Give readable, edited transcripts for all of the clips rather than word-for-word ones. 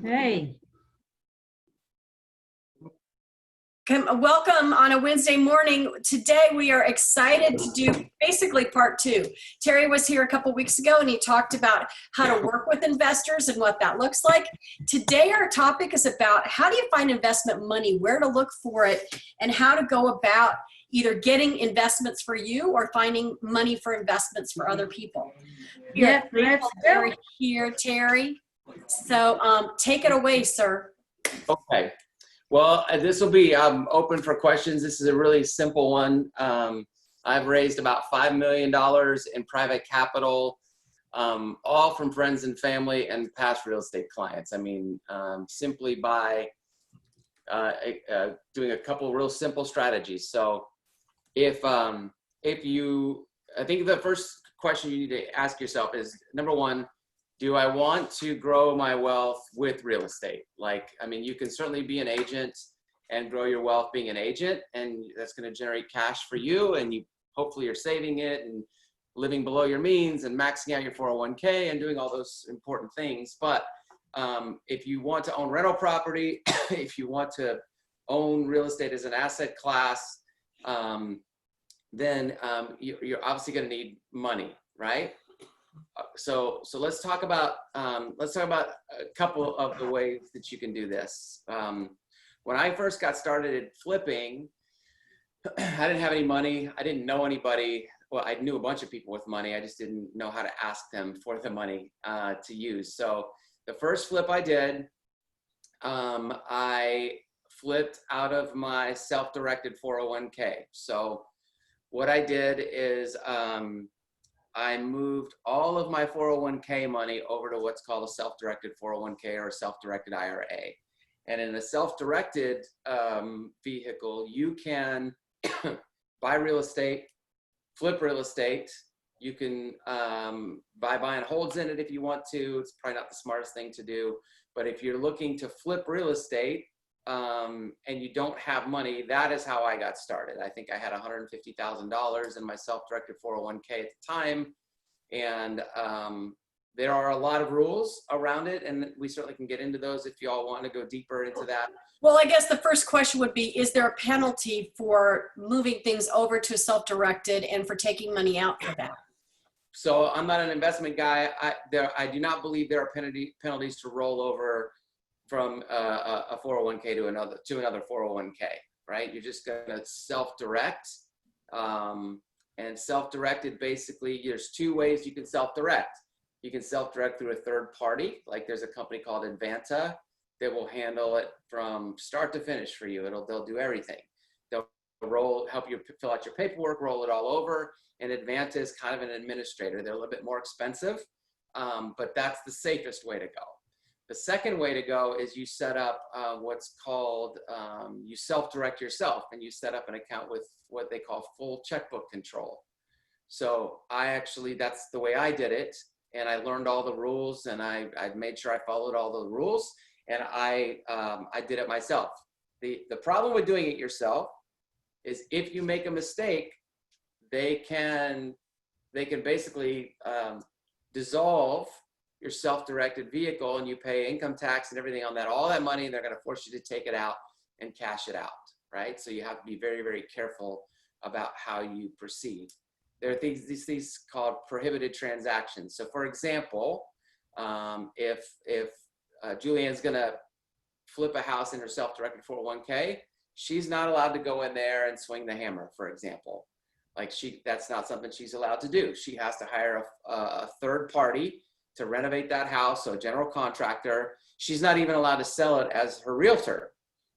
Hey, Welcome on a Wednesday morning. Today we are excited to do basically part two. Terry was here a couple weeks ago and he talked about how to work with investors and what that looks like. Today our topic is about how do you find investment money, where to look for it, and how to go about either getting investments for you or finding money for investments for other people. We are yep, let's grateful go. you're here, Terry. So take it away, sir. Okay. Well, this will be open for questions. This is a really simple one. I've raised about $5 million in private capital, all from friends and family and past real estate clients. I mean, simply by doing a couple real simple strategies. So if you, I think the first question you need to ask yourself is, number one, do I want to grow my wealth with real estate? Like, I mean, you can certainly be an agent and grow your wealth being an agent, and that's going to generate cash for you. And you hopefully you're saving it and living below your means and maxing out your 401k and doing all those important things. But if you want to own rental property, if you want to own real estate as an asset class, then you're obviously going to need money, right? So let's talk about a couple of the ways that you can do this. When I first got started at flipping, I didn't have any money. I didn't know anybody. Well, I knew a bunch of people with money. I just didn't know how to ask them for the money to use. So the first flip I did, I flipped out of my self-directed 401k. So what I did is I moved all of my 401k money over to what's called a self-directed 401k or a self-directed IRA. And in a self-directed vehicle, you can buy real estate, flip real estate. You can buy and holds in it if you want to. It's probably not the smartest thing to do. But if you're looking to flip real estate and you don't have money, that is how I got started. I think I had $150,000 in my self-directed 401k at the time. And there are a lot of rules around it, and we certainly can get into those if you all want to go deeper into that. Well, I guess the first question would be, is there a penalty for moving things over to self-directed and for taking money out for that? So I'm not an investment guy. I do not believe there are penalties to roll over from a 401k to another 401k, right? You're just going to self-direct. And self-directed, basically, there's two ways you can self-direct. You can self-direct through a third party. Like there's a company called Advanta that will handle it from start to finish for you. They'll do everything. They'll help you fill out your paperwork, roll it all over. And Advanta is kind of an administrator. They're a little bit more expensive, but that's the safest way to go. The second way to go is you set up what's called, you self-direct yourself, and you set up an account with what they call full checkbook control. So that's the way I did it. And I learned all the rules, and I made sure I followed all the rules, and I did it myself. The problem with doing it yourself is if you make a mistake, they can basically dissolve your self-directed vehicle, and you pay income tax and everything on that, all that money, and they're going to force you to take it out and cash it out, right? So you have to be very, very careful about how you proceed. There are these things called prohibited transactions. So for example, if Julianne's going to flip a house in her self-directed 401k, she's not allowed to go in there and swing the hammer, for example. Like that's not something she's allowed to do. She has to hire a third party to renovate that house, so a general contractor. She's not even allowed to sell it as her realtor.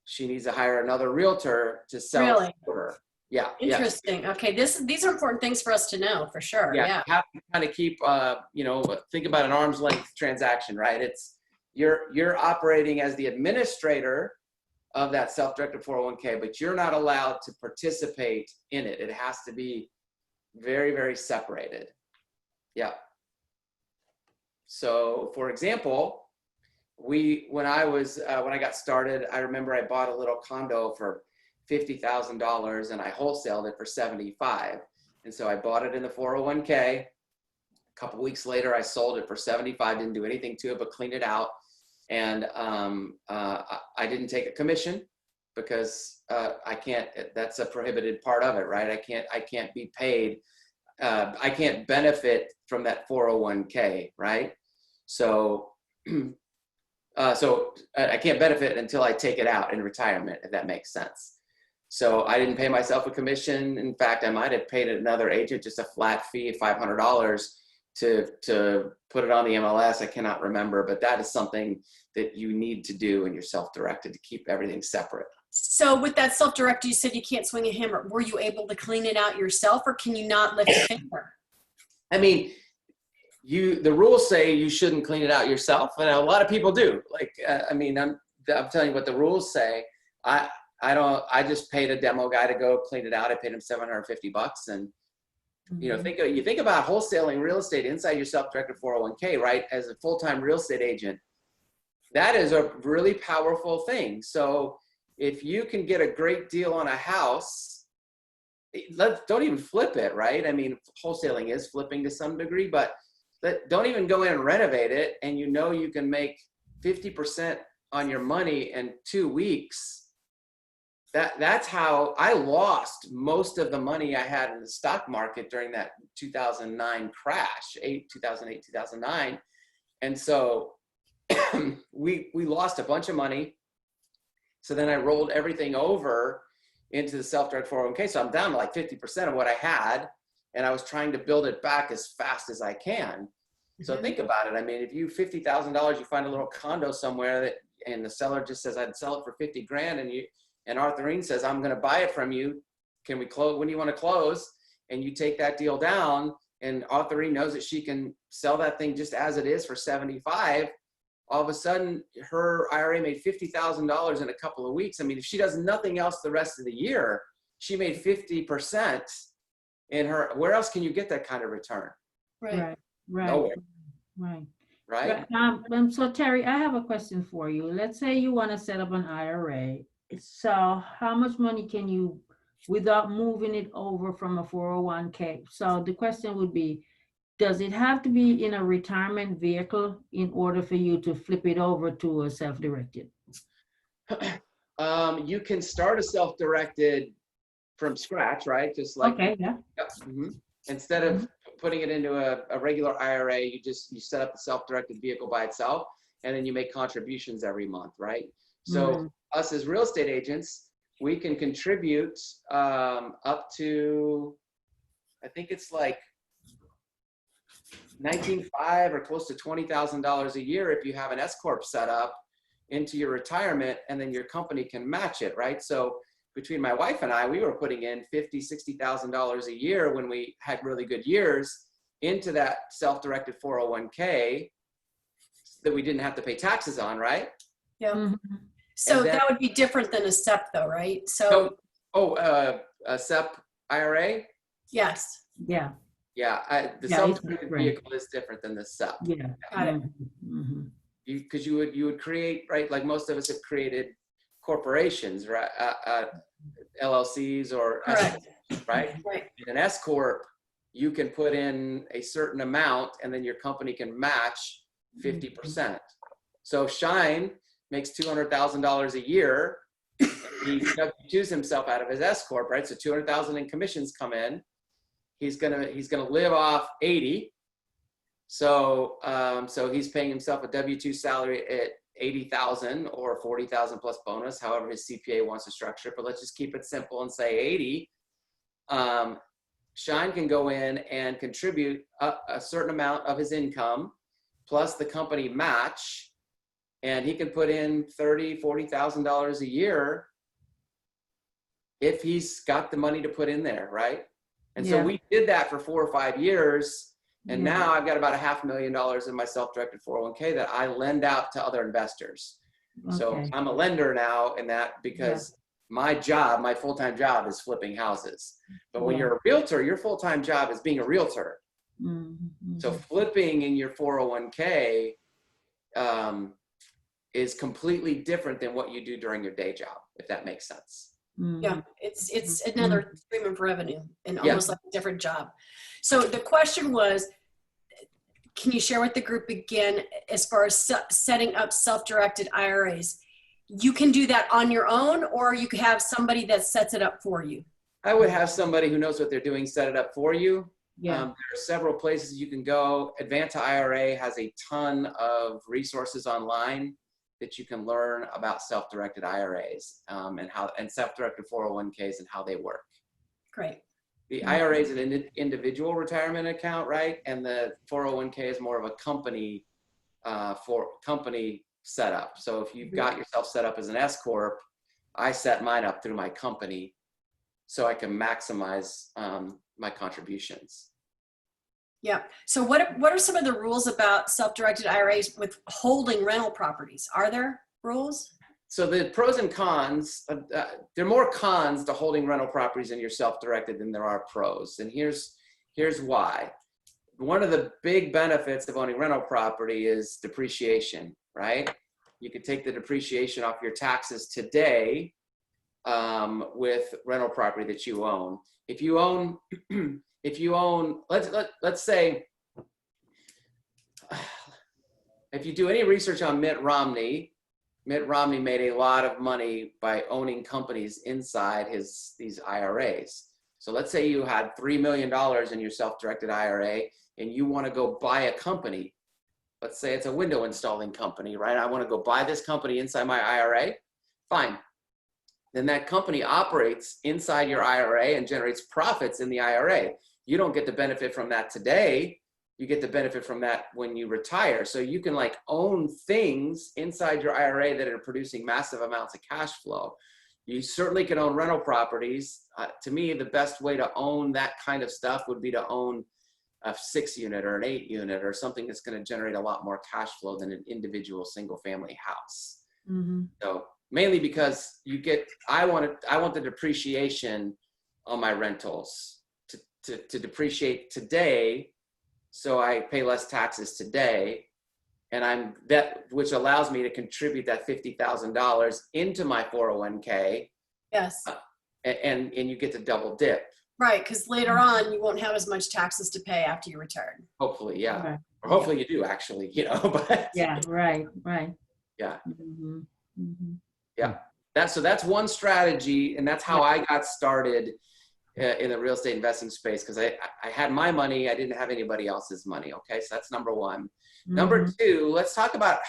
She needs to hire another realtor to sell it for her. Yeah. Interesting. Yes. Okay. These are important things for us to know for sure. Yeah. You have to kind of keep, think about an arm's length transaction, right? It's you're operating as the administrator of that self-directed 401k, but you're not allowed to participate in it. It has to be very, very separated. Yeah. So for example, when I got started, I remember I bought a little condo for $50,000 and I wholesaled it for $75,000. And so I bought it in the 401k. A couple weeks later, I sold it for $75,000, didn't do anything to it, but cleaned it out. And I didn't take a commission because I can't, that's a prohibited part of it, right? I can't be paid. I can't benefit from that 401k, right? So, so I can't benefit until I take it out in retirement, if that makes sense. So I didn't pay myself a commission. In fact, I might have paid another agent just a flat fee of $500 to put it on the MLS. I cannot remember, but that is something that you need to do when you're self-directed, to keep everything separate. So with that self-directed, you said you can't swing a hammer. Were you able to clean it out yourself, or can you not lift a finger? I mean, the rules say you shouldn't clean it out yourself, and a lot of people do. Like, I mean, I'm telling you what the rules say. I just paid a demo guy to go clean it out. I paid him $750, and you know, you think about wholesaling real estate inside your self-directed 401k, right? As a full-time real estate agent, that is a really powerful thing. So if you can get a great deal on a house, don't even flip it, right? I mean, wholesaling is flipping to some degree, but don't even go in and renovate it, and you know you can make 50% on your money in 2 weeks. That's how I lost most of the money I had in the stock market during that 2009 crash, 2008, 2009. And so we lost a bunch of money. So then I rolled everything over into the self-directed 401k. So I'm down to like 50% of what I had, and I was trying to build it back as fast as I can. So think about it. I mean, if you $50,000, you find a little condo somewhere and the seller just says, I'd sell it for 50 grand, and Arthurine says, I'm going to buy it from you. Can we close? When do you want to close? And you take that deal down, and Arthurine knows that she can sell that thing just as it is for 75. All of a sudden, her IRA made $50,000 in a couple of weeks. I mean, if she does nothing else the rest of the year, she made 50% in her. Where else can you get that kind of return? Right. Nowhere. Right. So Terry, I have a question for you. Let's say you want to set up an IRA. So how much money can you, without moving it over from a 401k? So the question would be, does it have to be in a retirement vehicle in order for you to flip it over to a self-directed? You can start a self-directed from scratch, right? Just like, okay, yeah. Instead of putting it into a regular IRA, you set up the self-directed vehicle by itself, and then you make contributions every month, right? So us as real estate agents, we can contribute up to, I think it's like $19,500 or close to $20,000 a year if you have an S Corp set up into your retirement, and then your company can match it, right? So between my wife and I, we were putting in $50,000, $60,000 a year when we had really good years into that self-directed 401k that we didn't have to pay taxes on, right? Yeah. So that would be different than a SEP though, right? So a SEP IRA? Yes. Yeah. Yeah, the self-directed vehicle is different than the SEP. Yeah. Got it. Because you would create, right? Like most of us have created corporations, right? LLCs or Correct. right? Right. In an S Corp, you can put in a certain amount, and then your company can match 50%. So Shine makes $200,000 a year. He W-2s himself out of his S Corp, right? So $200,000 in commissions come in. He's gonna live off 80. So so he's paying himself a W-2 salary at 80,000 or 40,000 plus bonus, however his CPA wants to structure it. But let's just keep it simple and say 80. Shine can go in and contribute a certain amount of his income plus the company match, and he can put in $30,000, $40,000 a year if he's got the money to put in there, right? And so we did that for 4 or 5 years, and now I've got about $500,000 in my self-directed 401k that I lend out to other investors. So I'm a lender now in that, because my job, my full-time job is flipping houses. But when you're a realtor, your full-time job is being a realtor. So flipping in your 401k is completely different than what you do during your day job, if that makes sense. Yeah, it's another stream of revenue and almost like a different job. So the question was, can you share with the group again, as far as setting up self-directed IRAs? You can do that on your own, or you could have somebody that sets it up for you. I would have somebody who knows what they're doing set it up for you. Yeah. There are several places you can go. Advanta IRA has a ton of resources online that you can learn about self-directed IRAs and self-directed 401ks and how they work. Great. The IRA is an individual retirement account, right? And the 401k is more of a company setup. So if you've got yourself set up as an S corp, I set mine up through my company so I can maximize my contributions. Yeah. So what are some of the rules about self-directed IRAs with holding rental properties? Are there rules? So the pros and cons, there are more cons to holding rental properties in your self-directed than there are pros. And here's why. One of the big benefits of owning rental property is depreciation, right? You could take the depreciation off your taxes today with rental property that you own. If you own, let's say, if you do any research on Mitt Romney made a lot of money by owning companies inside these IRAs. So let's say you had $3 million in your self-directed IRA and you want to go buy a company. Let's say it's a window installing company, right? I want to go buy this company inside my IRA. Fine. Then that company operates inside your IRA and generates profits in the IRA. You don't get the benefit from that today. You get the benefit from that when you retire. So you can like own things inside your IRA that are producing massive amounts of cash flow. You certainly can own rental properties. To me, the best way to own that kind of stuff would be to own a 6-unit or an 8-unit or something that's going to generate a lot more cash flow than an individual single family house. Mm-hmm. So mainly because I want the depreciation on my rentals to depreciate today. So I pay less taxes today, and which allows me to contribute that $50,000 into my 401k. Yes. And you get to double dip. Right, because later on you won't have as much taxes to pay after you're retired. Hopefully, yeah. Right. Or hopefully you do actually, but Yeah, right. Yeah. Mm-hmm. Mm-hmm. Yeah. That's one strategy, and that's how I got started in the real estate investing space, because I had my money, I didn't have anybody else's money. Okay, so that's number one. Mm-hmm. Number two, let's talk about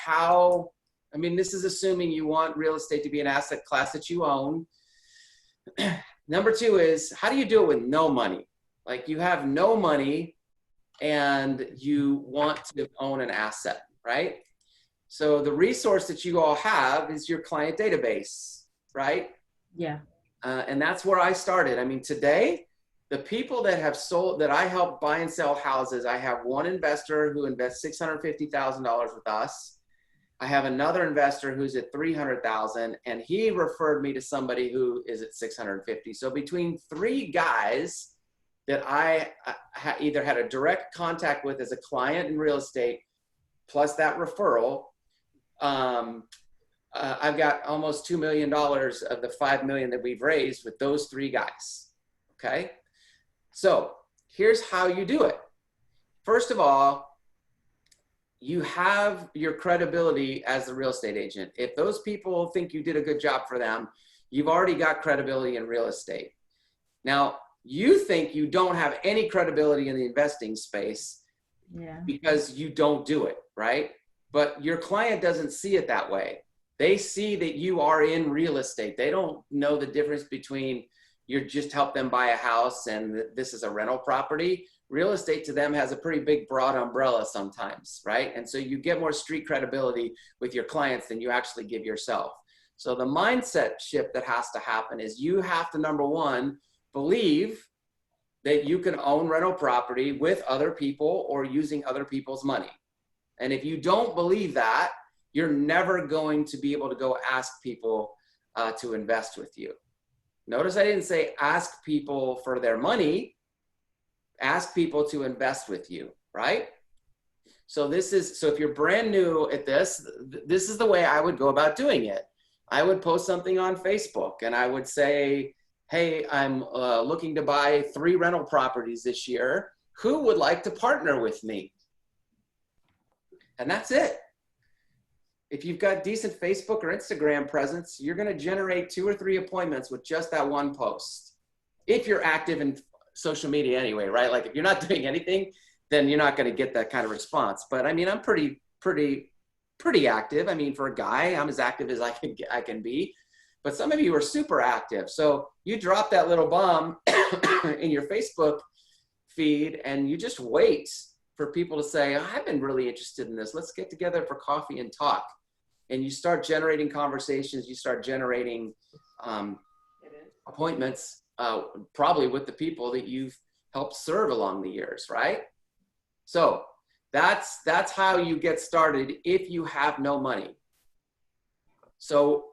this is assuming you want real estate to be an asset class that you own. Number two is, how do you do it with no money? Like you have no money and you want to own an asset, right? So the resource that you all have is your client database, right? Yeah. And that's where I started. I mean, today, the people that have sold, that I help buy and sell houses, I have one investor who invests $650,000 with us. I have another investor who's at $300,000, and he referred me to somebody who is at $650,000. So between 3 guys that I either had a direct contact with as a client in real estate, plus that referral, I've got almost $2 million of the $5 million that we've raised with those 3 guys. Okay. So here's how you do it. First of all, you have your credibility as a real estate agent. If those people think you did a good job for them, you've already got credibility in real estate. Now, you think you don't have any credibility in the investing space because you don't do it, right? But your client doesn't see it that way. They see that you are in real estate. They don't know the difference between you're just help them buy a house and this is a rental property. Real estate to them has a pretty big, broad umbrella sometimes, right? And so you get more street credibility with your clients than you actually give yourself. So the mindset shift that has to happen is you have to, number one, believe that you can own rental property with other people or using other people's money. And if you don't believe that, you're never going to be able to go ask people to invest with you. Notice I didn't say ask people for their money. Ask people to invest with you, right? So if you're brand new at this is the way I would go about doing it. I would post something on Facebook and I would say, hey, I'm looking to buy 3 rental properties this year. Who would like to partner with me? And that's it. If you've got decent Facebook or Instagram presence, you're going to generate 2 or 3 appointments with just that one post. If you're active in social media anyway, right? Like if you're not doing anything, then you're not going to get that kind of response. But I mean, I'm pretty active. I mean, for a guy, I'm as active as I can be. But some of you are super active. So you drop that little bomb in your Facebook feed and you just wait for people to say, I've been really interested in this. Let's get together for coffee and talk. And you start generating conversations. You start generating appointments, probably with the people that you've helped serve along the years, right? So that's how you get started if you have no money. So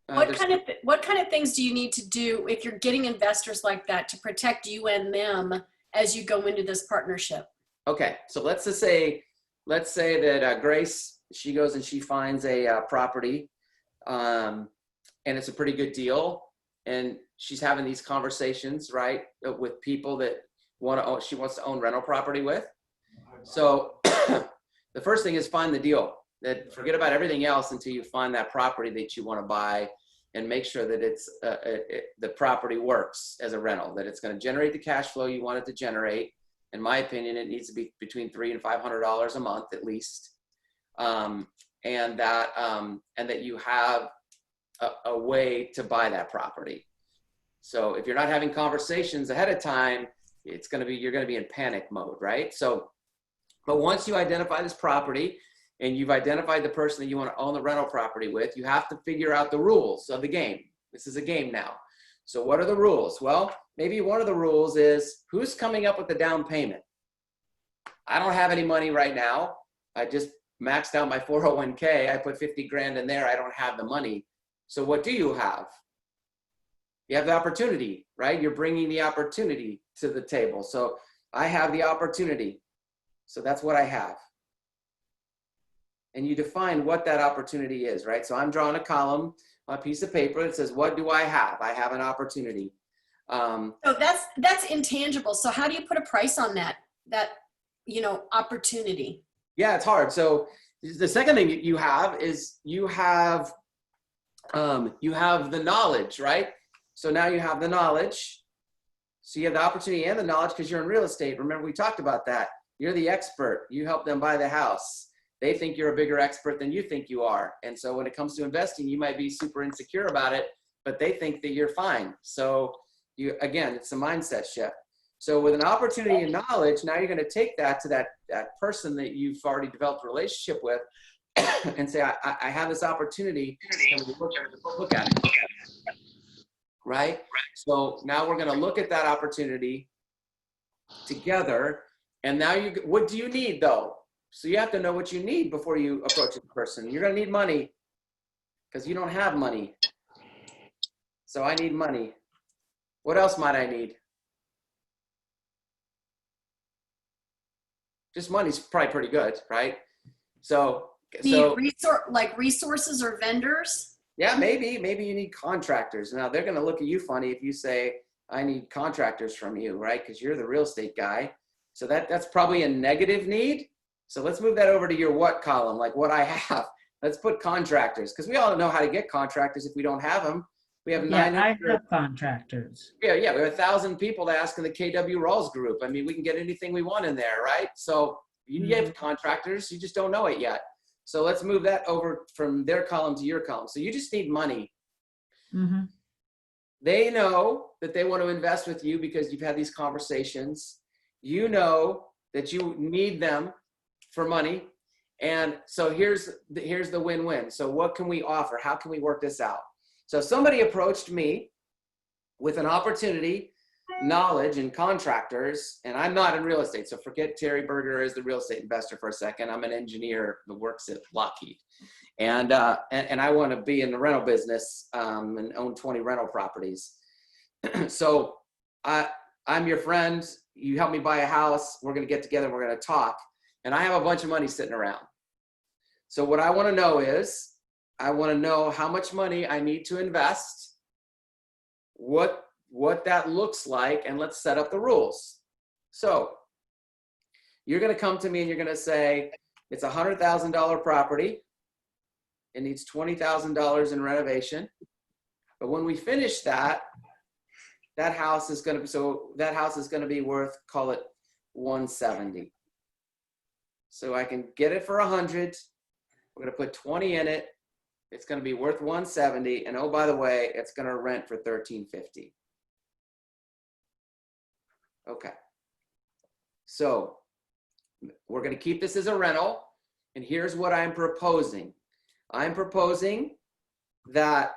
what kind of things do you need to do if you're getting investors like that to protect you and them as you go into this partnership? Okay, so let's say that Grace, she goes and she finds a property, and it's a pretty good deal, and she's having these conversations, right, with people that she wants to own rental property with. So the first thing is find the deal. That forget about everything else until you find that property that you want to buy, and make sure that the property works as a rental, that it's going to generate the cash flow you want it to generate. In my opinion, it needs to be between $300 and $500 a month at least, and that you have a way to buy that property. So if you're not having conversations ahead of time, you're going to be in panic mode, right? So, but once you identify this property and you've identified the person that you want to own the rental property with, you have to figure out the rules of the game. This is a game now. So what are the rules? Well, maybe one of the rules is who's coming up with the down payment. I don't have any money right now. I just maxed out my 401k. I put 50 grand in there. I don't have the money. So what do you have? You have the opportunity, right? You're bringing the opportunity to the table. So I have the opportunity. So that's what I have. And you define what that opportunity is, right? So I'm drawing a column on a piece of paper that says, what do I have? I have an opportunity. So that's intangible. So how do you put a price on that opportunity? Yeah, it's hard. So the second thing you have is you have the knowledge, right? So now you have the knowledge. So you have the opportunity and the knowledge because you're in real estate. Remember, we talked about that. You're the expert. You help them buy the house. They think you're a bigger expert than you think you are. And so when it comes to investing, you might be super insecure about it, but they think that you're fine. So again, it's a mindset shift. So with an opportunity and knowledge, now you're going to take that to that person that you've already developed a relationship with and say, I have this opportunity. And we look at it. Right? So now we're going to look at that opportunity together. And now what do you need though? So you have to know what you need before you approach the person. You're going to need money because you don't have money. So I need money. What else might I need? Just money's probably pretty good, right? So resources or vendors? Yeah, maybe you need contractors. Now they're going to look at you funny if you say, I need contractors from you, right? Because you're the real estate guy. So that's probably a negative need. So let's move that over to your what column, like what I have. Let's put contractors, because we all know how to get contractors if we don't have them. We have 900. I have contractors. Yeah, we have 1,000 people to ask in the KW Rawls group. I mean, we can get anything we want in there, right? So you have contractors, you just don't know it yet. So let's move that over from their column to your column. So you just need money. Mm-hmm. They know that they want to invest with you because you've had these conversations. You know that you need them for money. And so here's the win-win. So what can we offer? How can we work this out? So somebody approached me with an opportunity, knowledge, and contractors, and I'm not in real estate. So forget Terry Berger as the real estate investor for a second. I'm an engineer that works at Lockheed. And I want to be in the rental business and own 20 rental properties. So I'm your friend. You help me buy a house. We're going to get together. We're going to talk. And I have a bunch of money sitting around. So what I want to know is, I want to know how much money I need to invest, what that looks like, and let's set up the rules. So you're going to come to me and you're going to say, It's a $100,000 property. It needs $20,000 in renovation. But when we finish that, that house is going to be worth, call it 170. So I can get it for 100. We're going to put 20 in it. It's going to be worth 170. And oh, by the way, it's going to rent for $1,350. Okay. So we're going to keep this as a rental. And here's what I'm proposing. I'm proposing that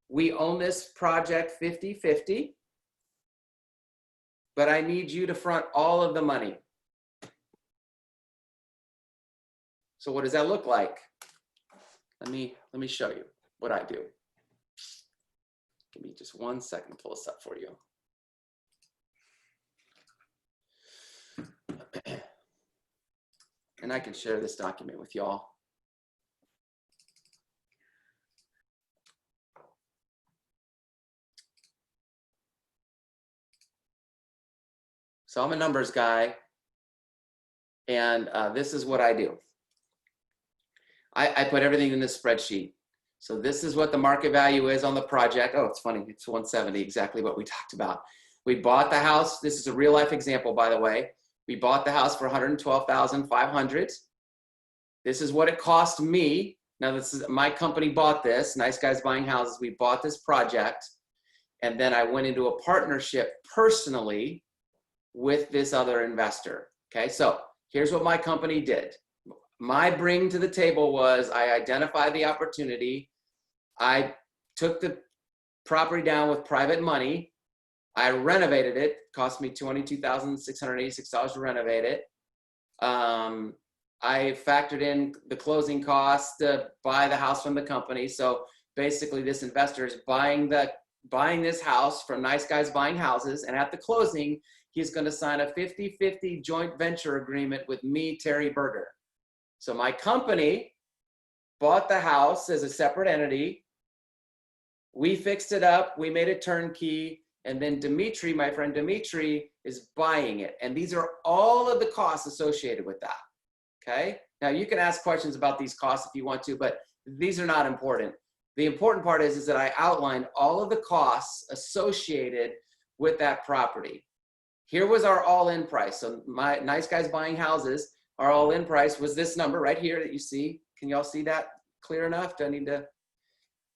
we own this project 50-50, but I need you to front all of the money. So what does that look like? Let me show you what I do. Give me just 1 second to pull this up for you. And I can share this document with y'all. So I'm a numbers guy, and this is what I do. I put everything in this spreadsheet. So this is what the market value is on the project. Oh, it's funny, it's 170, exactly what we talked about. We bought the house. This is a real life example, by the way. We bought the house for $112,500. This is what it cost me. Now this is, my company bought this, Nice Guys Buying Houses. We bought this project, and then I went into a partnership personally with this other investor. Okay, so here's what my company did. My bring to the table was I identified the opportunity. I took the property down with private money. I renovated it. Cost me $22,686 to renovate it. I factored in the closing costs to buy the house from the company. So basically this investor is buying this house from Nice Guys Buying Houses, and at the closing, he's going to sign a 50-50 joint venture agreement with me, Terry Berger. So my company bought the house as a separate entity. We fixed it up. We made it turnkey. And then Dimitri, my friend Dimitri, is buying it. And these are all of the costs associated with that. Okay? Now you can ask questions about these costs if you want to, but these are not important. The important part is that I outlined all of the costs associated with that property. Here was our all-in price. So my Nice Guys Buying Houses, our all-in price was this number right here that you see. Can y'all see that clear enough? Do I need to?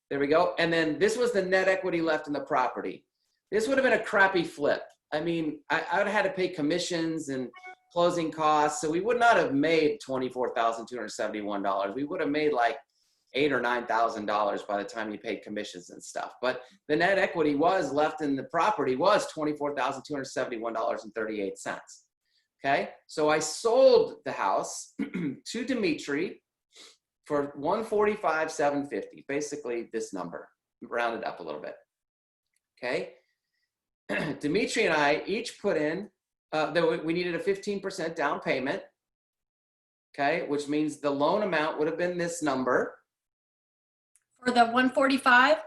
There we go. And then this was the net equity left in the property. This would have been a crappy flip. I mean, I would have had to pay commissions and closing costs. So we would not have made $24,271. We would have made like $8,000 or $9,000 by the time you paid commissions and stuff. But the net equity was left in the property was $24,271.38. Okay, so I sold the house to Dimitri for $145,750, basically this number, rounded up a little bit. Okay, Dimitri and I each put in that we needed a 15% down payment. Okay, which means the loan amount would have been this number. For the 145?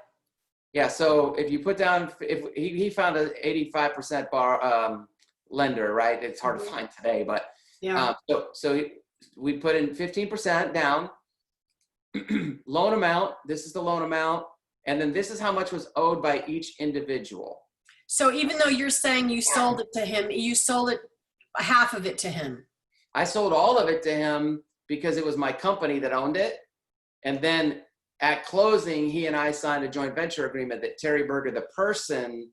Yeah, so if you put down, if he found an 85% bar lender, right? It's hard to find today, but yeah. So we put in 15% down. Loan amount, this is the loan amount, and then this is how much was owed by each individual. So even though you're saying you sold it to him, you sold it, half of it to him. I sold all of it to him because it was my company that owned it. And then at closing, he and I signed a joint venture agreement that Terry Berger, the person,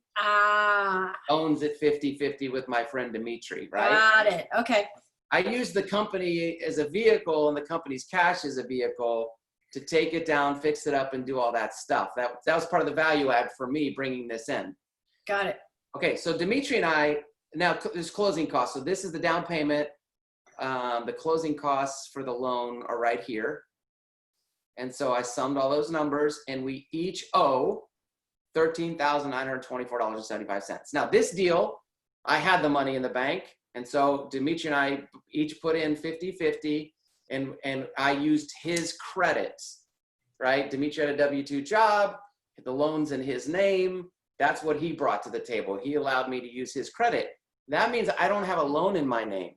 owns it 50-50 with my friend Dimitri, right? Got it. Okay. I used the company as a vehicle and the company's cash as a vehicle to take it down, fix it up, and do all that stuff. That was part of the value add for me bringing this in. Got it. Okay, so Dimitri and I, now there's closing costs. So this is the down payment. The closing costs for the loan are right here. And so I summed all those numbers, and we each owe $13,924.75. Now this deal, I had the money in the bank, and so Dimitri and I each put in 50-50, and I used his credits, right? Dimitri had a W-2 job, the loan's in his name. That's what he brought to the table. He allowed me to use his credit. That means I don't have a loan in my name.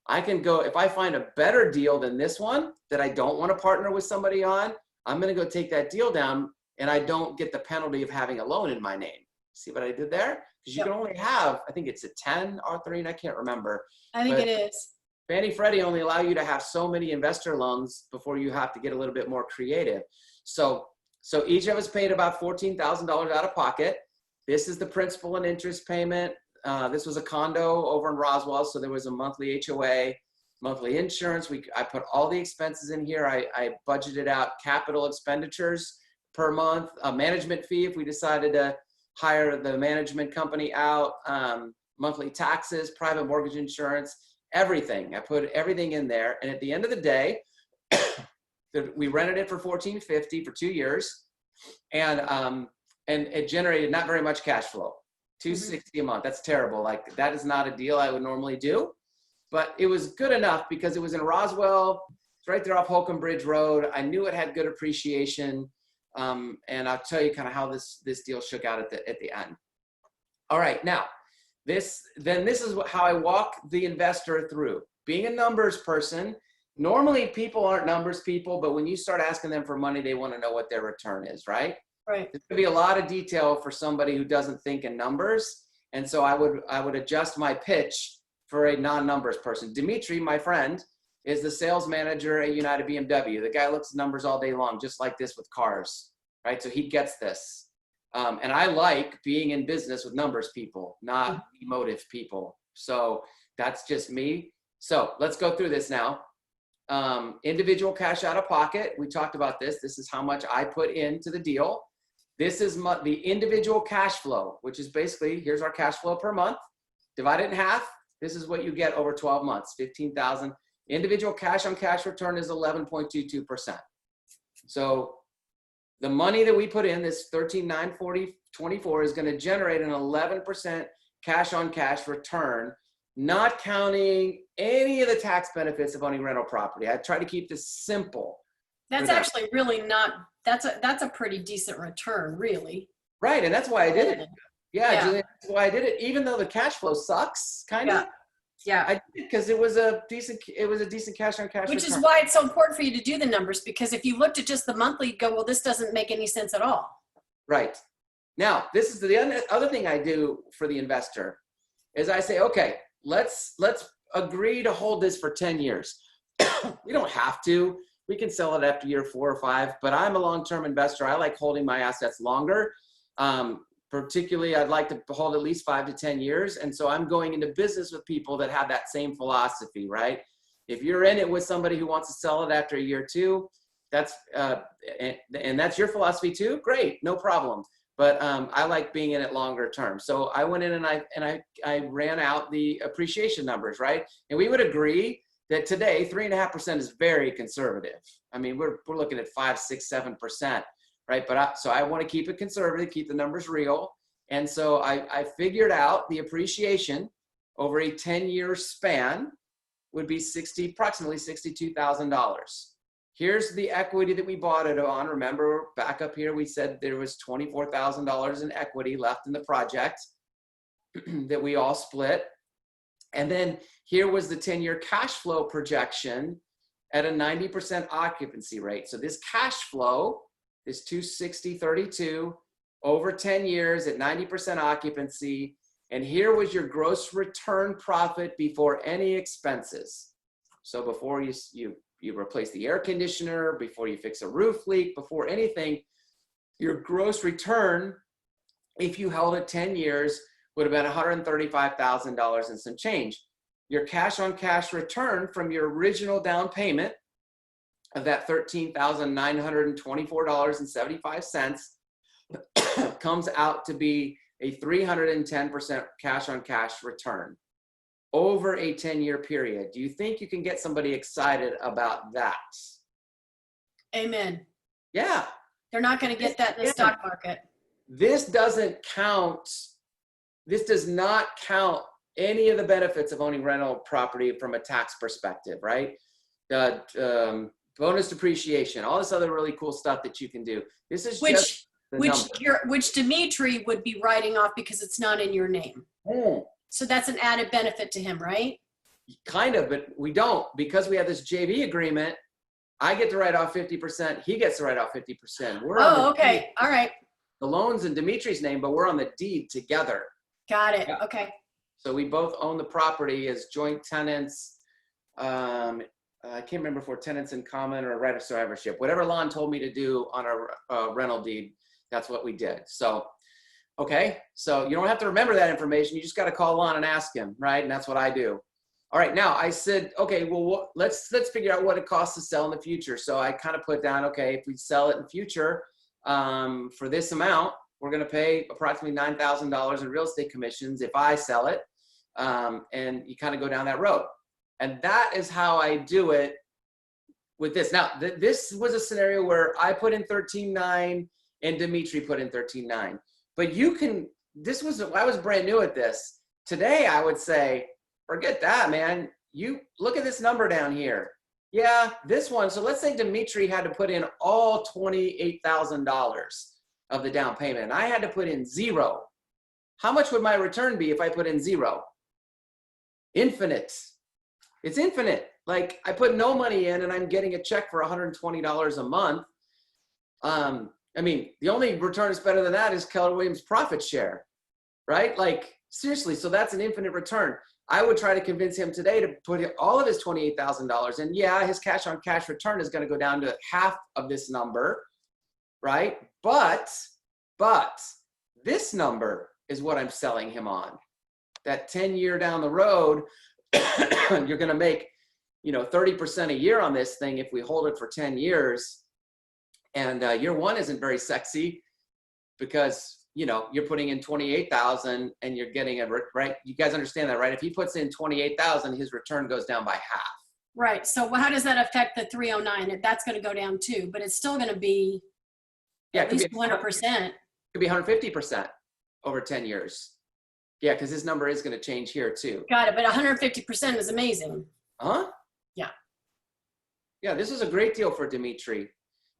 I can go, if I find a better deal than this one that I don't want to partner with somebody on, I'm going to go take that deal down, and I don't get the penalty of having a loan in my name. See what I did there? Because you can only have, I think it's a 10, Arthurine, I can't remember. I think But it is. Fannie Freddie only allow you to have so many investor loans before you have to get a little bit more creative. So each of us paid about $14,000 out of pocket. This is the principal and interest payment. This was a condo over in Roswell, so there was a monthly HOA, monthly insurance. I put all the expenses in here. I budgeted out capital expenditures per month, a management fee if we decided to hire the management company out, monthly taxes, private mortgage insurance, everything. I put everything in there. And at the end of the day, we rented it for $1,450 for 2 years. And it generated not very much cash flow, $260 a month. That's terrible. Like, that is not a deal I would normally do, but it was good enough because it was in Roswell. It's right there off Holcomb Bridge Road. I knew it had good appreciation. And I'll tell you kind of how this deal shook out at the end. All right, now this is how I walk the investor through. Being a numbers person, normally people aren't numbers people, but when you start asking them for money, they want to know what their return is, right? Right. There's gonna be a lot of detail for somebody who doesn't think in numbers, and so I would adjust my pitch for a non-numbers person. Dimitri, my friend, is the sales manager at United BMW. The guy looks at numbers all day long, just like this with cars, right? So he gets this. And I like being in business with numbers people, not emotive people. So that's just me. So let's go through this now. Individual cash out of pocket. We talked about this. This is how much I put into the deal. This is the individual cash flow, which is basically, here's our cash flow per month. Divide it in half. This is what you get over 12 months, 15,000. Individual cash on cash return is 11.22%. So the money that we put in, this 13,940.24, is going to generate an 11% cash on cash return, not counting any of the tax benefits of owning rental property. I try to keep this simple. That's actually really not, that's a pretty decent return, really. Right, and that's why I did it. Yeah, Julian, that's why I did it. Even though the cash flow sucks, kind of. Yeah. I did because it was a decent cash on cash. Which return. is why it's so important for you to do the numbers, because if you looked at just the monthly, you'd go, well, this doesn't make any sense at all. Right. Now, this is the other thing I do for the investor is I say, okay, let's agree to hold this for 10 years. We don't have to. We can sell it after year 4 or 5, but I'm a long-term investor. I like holding my assets longer. Particularly, I'd like to hold at least 5 to 10 years. And so I'm going into business with people that have that same philosophy, right? If you're in it with somebody who wants to sell it after a year 2, that's and that's your philosophy too, great, no problem. But I like being in it longer term. So I went in and I ran out the appreciation numbers, right? And we would agree that today 3.5% is very conservative. I mean, we're looking at 5, 6, 7%. Right, but so I want to keep it conservative, keep the numbers real, and so I figured out the appreciation over a 10-year span would be approximately $62,000. Here's the equity that we bought it on. Remember, back up here, we said there was $24,000 in equity left in the project that we all split, and then here was the 10-year cash flow projection at a 90% occupancy rate. So this cash flow is $260.32 over 10 years at 90% occupancy. And here was your gross return profit before any expenses. So before you replace the air conditioner, before you fix a roof leak, before anything, your gross return, if you held it 10 years, would have been $135,000 and some change. Your cash on cash return from your original down payment of that $13,924.75 comes out to be a 310% cash on cash return over a 10-year period. Do you think you can get somebody excited about that? Amen. Yeah. They're not going to get that in the stock market. This does not count any of the benefits of owning rental property from a tax perspective, right? The bonus depreciation, all this other really cool stuff that you can do. This is which Dimitri would be writing off because it's not in your name. So that's an added benefit to him, right? Kind of, but we don't, because we have this JV agreement. I get to write off 50%. He gets to write off 50%. We're on Oh, the okay. deed. All right. The loan's in Dimitri's name, but we're on the deed together. Got it. Yeah. Okay. So we both own the property as joint tenants. I can't remember if we're tenants in common or right of survivorship. Whatever Lon told me to do on a rental deed, that's what we did. So, okay. So you don't have to remember that information. You just got to call Lon and ask him, right? And that's what I do. All right. Now I said, okay, well, let's figure out what it costs to sell in the future. So I kind of put down, okay, if we sell it in the future for this amount, we're going to pay approximately $9,000 in real estate commissions if I sell it. And you kind of go down that road. And that is how I do it with this. Now, this was a scenario where I put in 13.9 and Dimitri put in 13.9. But you can, I was brand new at this. Today, I would say, forget that, man. You look at this number down here. Yeah, this one. So let's say Dimitri had to put in all $28,000 of the down payment. And I had to put in 0. How much would my return be if I put in 0? Infinite. It's infinite. Like, I put no money in and I'm getting a check for $120 a month. I mean, the only return that's better than that is Keller Williams profit share, right? Like, seriously, so that's an infinite return. I would try to convince him today to put all of his $28,000. And yeah, his cash on cash return is going to go down to half of this number, right? But this number is what I'm selling him on. That 10-year down the road, you're going to make, 30% a year on this thing if we hold it for 10 years. And year one isn't very sexy because, you're putting in 28,000 and you're getting a, right? You guys understand that, right? If he puts in 28,000, his return goes down by half. Right. So how does that affect the 309? That's going to go down too, but it's still going to be at least 100%. It could be 150% over 10 years. Yeah, because this number is going to change here too. Got it. But 150% is amazing. Huh? Yeah. Yeah, this is a great deal for Dimitri.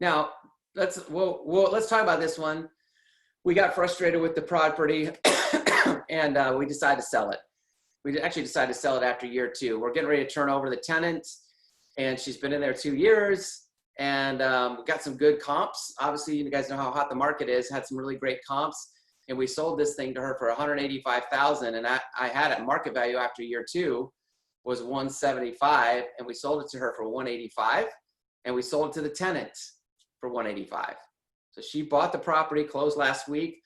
Now, let's talk about this one. We got frustrated with the property and we decided to sell it. We actually decided to sell it after year 2. We're getting ready to turn over the tenant and she's been in there 2 years and we got some good comps. Obviously, you guys know how hot the market is, had some really great comps. And we sold this thing to her for $185,000, and I had it market value after year 2 was $175, and we sold it to her for $185, and we sold it to the tenant for $185. So she bought the property, closed last week.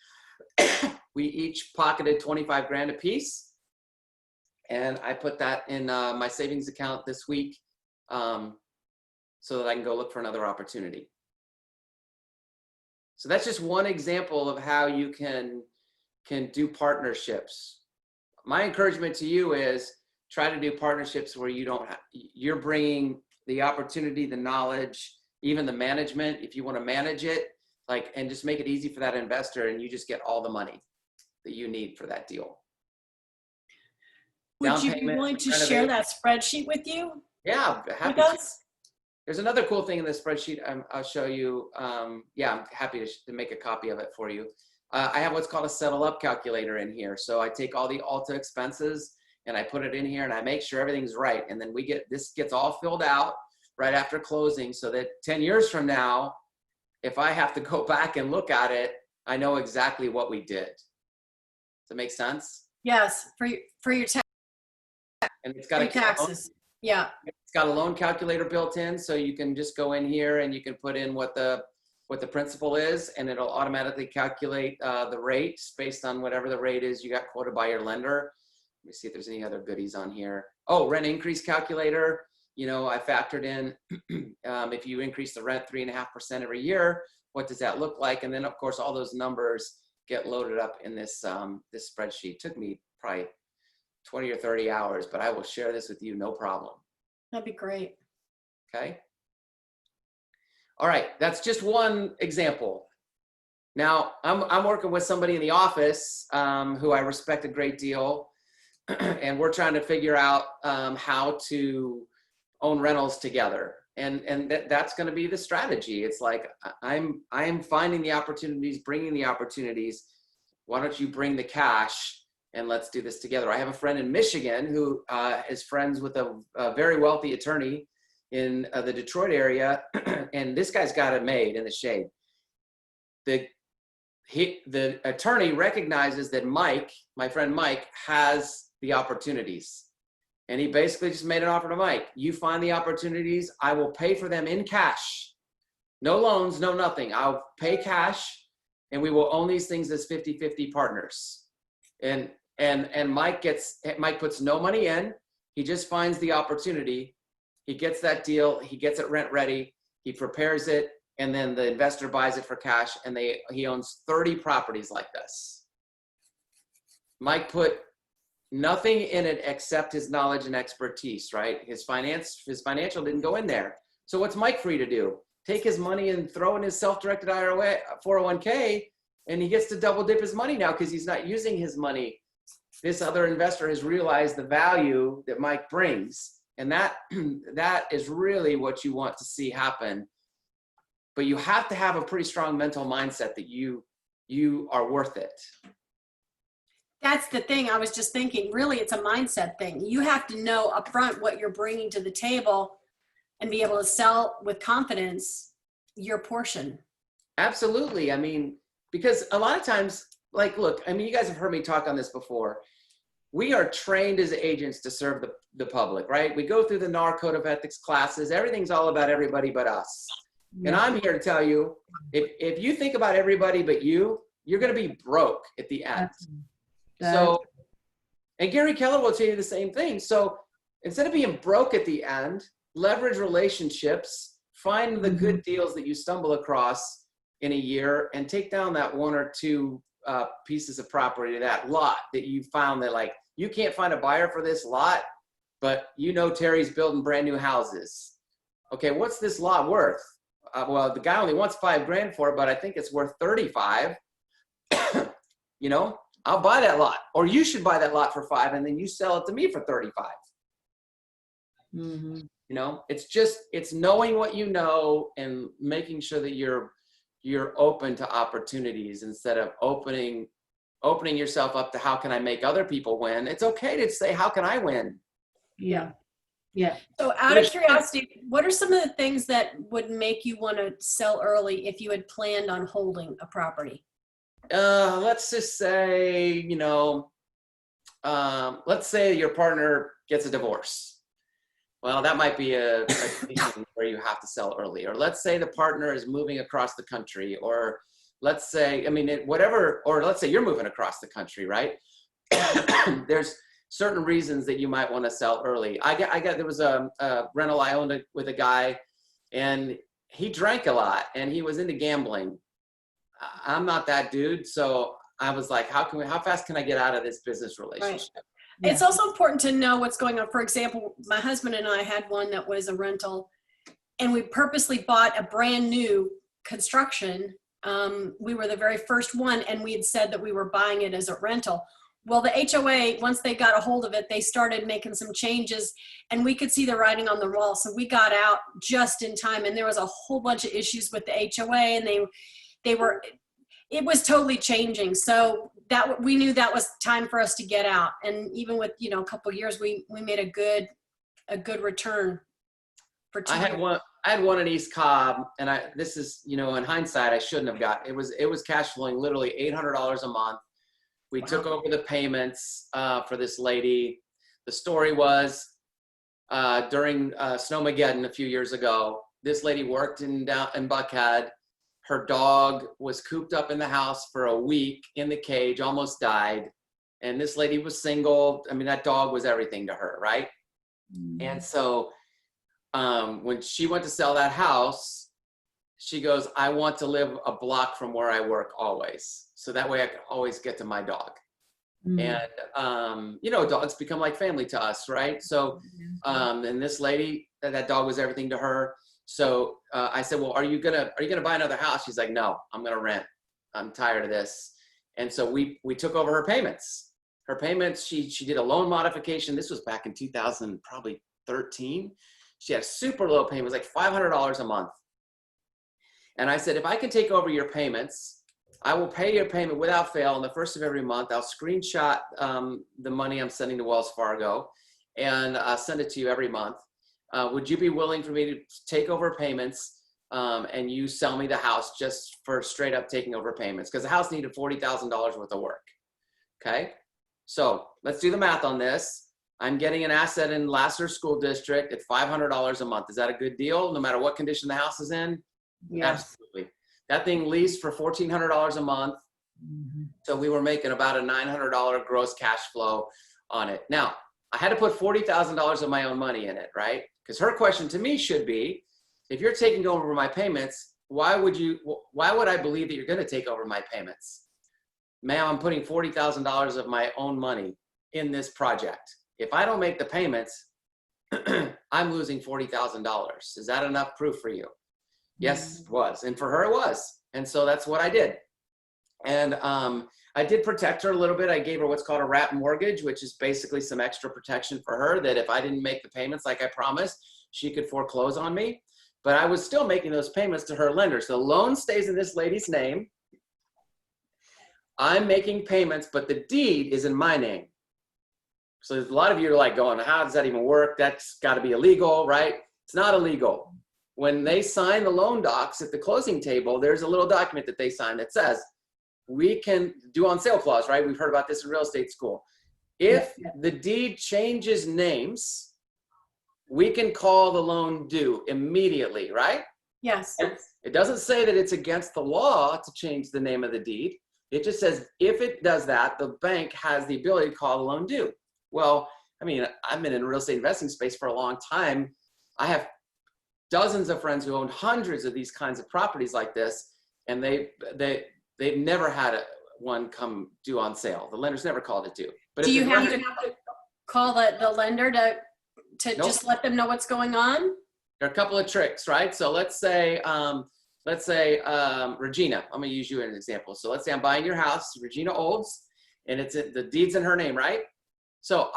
We each pocketed 25 grand a piece, and I put that in my savings account this week so that I can go look for another opportunity. So that's just one example of how you can do partnerships. My encouragement to you is try to do partnerships where you're bringing the opportunity, the knowledge, even the management, if you want to manage it, and just make it easy for that investor and you just get all the money that you need for that deal. Would you be willing to share that spreadsheet with you? Yeah, happy to. There's another cool thing in the spreadsheet I'll show you. Yeah, I'm happy to make a copy of it for you. I have what's called a settle up calculator in here. So I take all the Alta expenses and I put it in here and I make sure everything's right. And then this gets all filled out right after closing so that 10 years from now, if I have to go back and look at it, I know exactly what we did. Does that make sense? Yes, for your tax. And it's got taxes. Yeah. It's got a loan calculator built in, so you can just go in here and you can put in what the principal is, and it'll automatically calculate the rates based on whatever the rate is you got quoted by your lender. Let me see if there's any other goodies on here. Oh, rent increase calculator. I factored in if you increase the rent 3.5% every year, what does that look like? And then of course all those numbers get loaded up in this this spreadsheet. It took me probably 20 or 30 hours, but I will share this with you, no problem. That'd be great. Okay. All right, that's just one example. Now, I'm working with somebody in the office who I respect a great deal, and we're trying to figure out how to own rentals together. And that's going to be the strategy. It's like, I'm finding the opportunities, bringing the opportunities. Why don't you bring the cash and let's do this together. I have a friend in Michigan who is friends with a very wealthy attorney in the Detroit area, and this guy's got it made in the shade. The attorney recognizes that Mike, my friend Mike, has the opportunities. And he basically just made an offer to Mike. You find the opportunities, I will pay for them in cash. No loans, no nothing. I'll pay cash, and we will own these things as 50-50 partners. And Mike puts no money in. He just finds the opportunity. He gets that deal. He gets it rent ready. He prepares it, and then the investor buys it for cash, and he owns 30 properties like this. Mike put nothing in it except his knowledge and expertise, right? His financial didn't go in there. So what's Mike free to do? Take his money and throw in his self-directed IRA 401k, and he gets to double dip his money now because he's not using his money. This other investor has realized the value that Mike brings, and that is really what you want to see happen. But you have to have a pretty strong mental mindset that you are worth it. That's the thing. I was just thinking, really, it's a mindset thing. You have to know upfront what you're bringing to the table and be able to sell with confidence your portion. Absolutely. I mean, because a lot of times, like, look, I mean, you guys have heard me talk on this before. We are trained as agents to serve the public, right? We go through the NAR Code of Ethics classes. Everything's all about everybody but us. And I'm here to tell you, if you think about everybody but you're going to be broke at the end. So, and Gary Keller will tell you the same thing. So instead of being broke at the end, leverage relationships, find the good deals that you stumble across in a year, and take down that one or two pieces of property, that lot that you found that, like, you can't find a buyer for this lot, but you know Terry's building brand new houses. Okay, what's this lot worth? Well, the guy only wants $5,000 for it, but I think it's worth 35. You know, I'll buy that lot, or you should buy that lot for 5, and then you sell it to me for 35. You know, it's knowing what you know and making sure that you're open to opportunities instead of opening yourself up to how can I make other people win. It's okay to say, how can I win? Yeah. So out of curiosity, what are some of the things that would make you want to sell early if you had planned on holding a property? Let's just say, you know, let's say your partner gets a divorce. Well, that might be a condition where you have to sell early. Or let's say the partner is moving across the country, or let's say, I mean, whatever, or let's say you're moving across the country, right? There's certain reasons that you might want to sell early. There was a rental I owned with a guy, and he drank a lot and he was into gambling. I'm not that dude. So I was like, how fast can I get out of this business relationship? Right. Yeah. It's also important to know what's going on. For example, my husband and I had one that was a rental, and we purposely bought a brand new construction. We were the very first one, and we had said that we were buying it as a rental. Well, the HOA, once they got a hold of it, they started making some changes, and we could see the writing on the wall. So we got out just in time, and there was a whole bunch of issues with the HOA, and it was totally changing. So that we knew that was time for us to get out. And even with, you know, a couple of years, we made a good return for 2 years. I had one in East Cobb, and this is, you know, in hindsight, I shouldn't have got it. Was cash flowing literally $800 a month. We took over the payments for this lady. The story was during Snowmageddon a few years ago, this lady worked in Buckhead. Her dog was cooped up in the house for a week in the cage, almost died. And this lady was single. I mean, that dog was everything to her, right? And so when she went to sell that house, she goes, I want to live a block from where I work always. So that way I can always get to my dog. And, you know, dogs become like family to us, right? So, and this lady, that dog was everything to her. So I said, well, are you gonna buy another house? She's like, no, I'm gonna rent. I'm tired of this. And so we took over her payments. Her payments, she did a loan modification. This was back in 2013. She had super low payments, like $500 a month. And I said, if I can take over your payments I will pay your payment without fail on the first of every month. I'll screenshot the money I'm sending to Wells Fargo and send it to you every month. Would you be willing for me to take over payments and you sell me the house just for straight up taking over payments? Because the house needed $40,000 worth of work. Okay, so let's do the math on this. I'm getting an asset in Lasser School District at $500 a month. Is that a good deal, no matter what condition the house is in? Yes. Absolutely. That thing leased for $1,400 a month. Mhm. So we were making about a $900 gross cash flow on it. Now, I had to put $40,000 of my own money in it, right? Because her question to me should be, if you're taking over my payments, why would I believe that you're going to take over my payments? Ma'am, I'm putting $40,000 of my own money in this project. If I don't make the payments, I'm losing $40,000. Is that enough proof for you? Yes, it was. And for her, it was. And so that's what I did. And I did protect her a little bit. I gave her what's called a wrap mortgage, which is basically some extra protection for her that if I didn't make the payments like I promised, she could foreclose on me. But I was still making those payments to her lenders. The loan stays in this lady's name. I'm making payments, but the deed is in my name. So there's a lot of you are like going, how does that even work? That's got to be illegal, right? It's not illegal. When they sign the loan docs at the closing table, there's a little document that they sign that says, we can do on sale clause, right? We've heard about this in real estate school. If the deed changes names, we can call the loan due immediately, right? Yes. It doesn't say that it's against the law to change the name of the deed. It just says if it does that, the bank has the ability to call the loan due. Well, I mean, I've been in the real estate investing space for a long time. I have dozens of friends who owned hundreds of these kinds of properties like this, and they've never had one come due on sale. The lender's never called it due. But Do if you the have lender- to call the lender to Nope. just let them know what's going on? There are a couple of tricks, right? So let's say Regina, I'm gonna use you as an example. So let's say I'm buying your house, Regina Olds, and the deed's in her name, right? So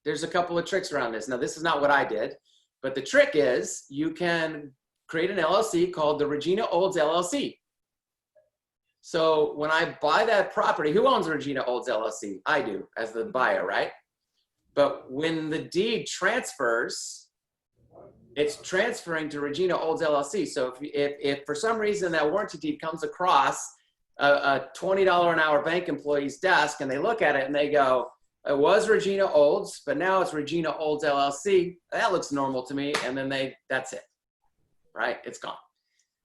there's a couple of tricks around this. Now, this is not what I did, but the trick is you can create an LLC called the Regina Olds LLC. So when I buy that property, who owns Regina Olds LLC? I do, as the buyer, right? But when the deed transfers, it's transferring to Regina Olds LLC. So if for some reason that warranty deed comes across a $20 an hour bank employee's desk and they look at it and they go, it was Regina Olds, but now it's Regina Olds LLC. That looks normal to me. And then that's it, right? It's gone.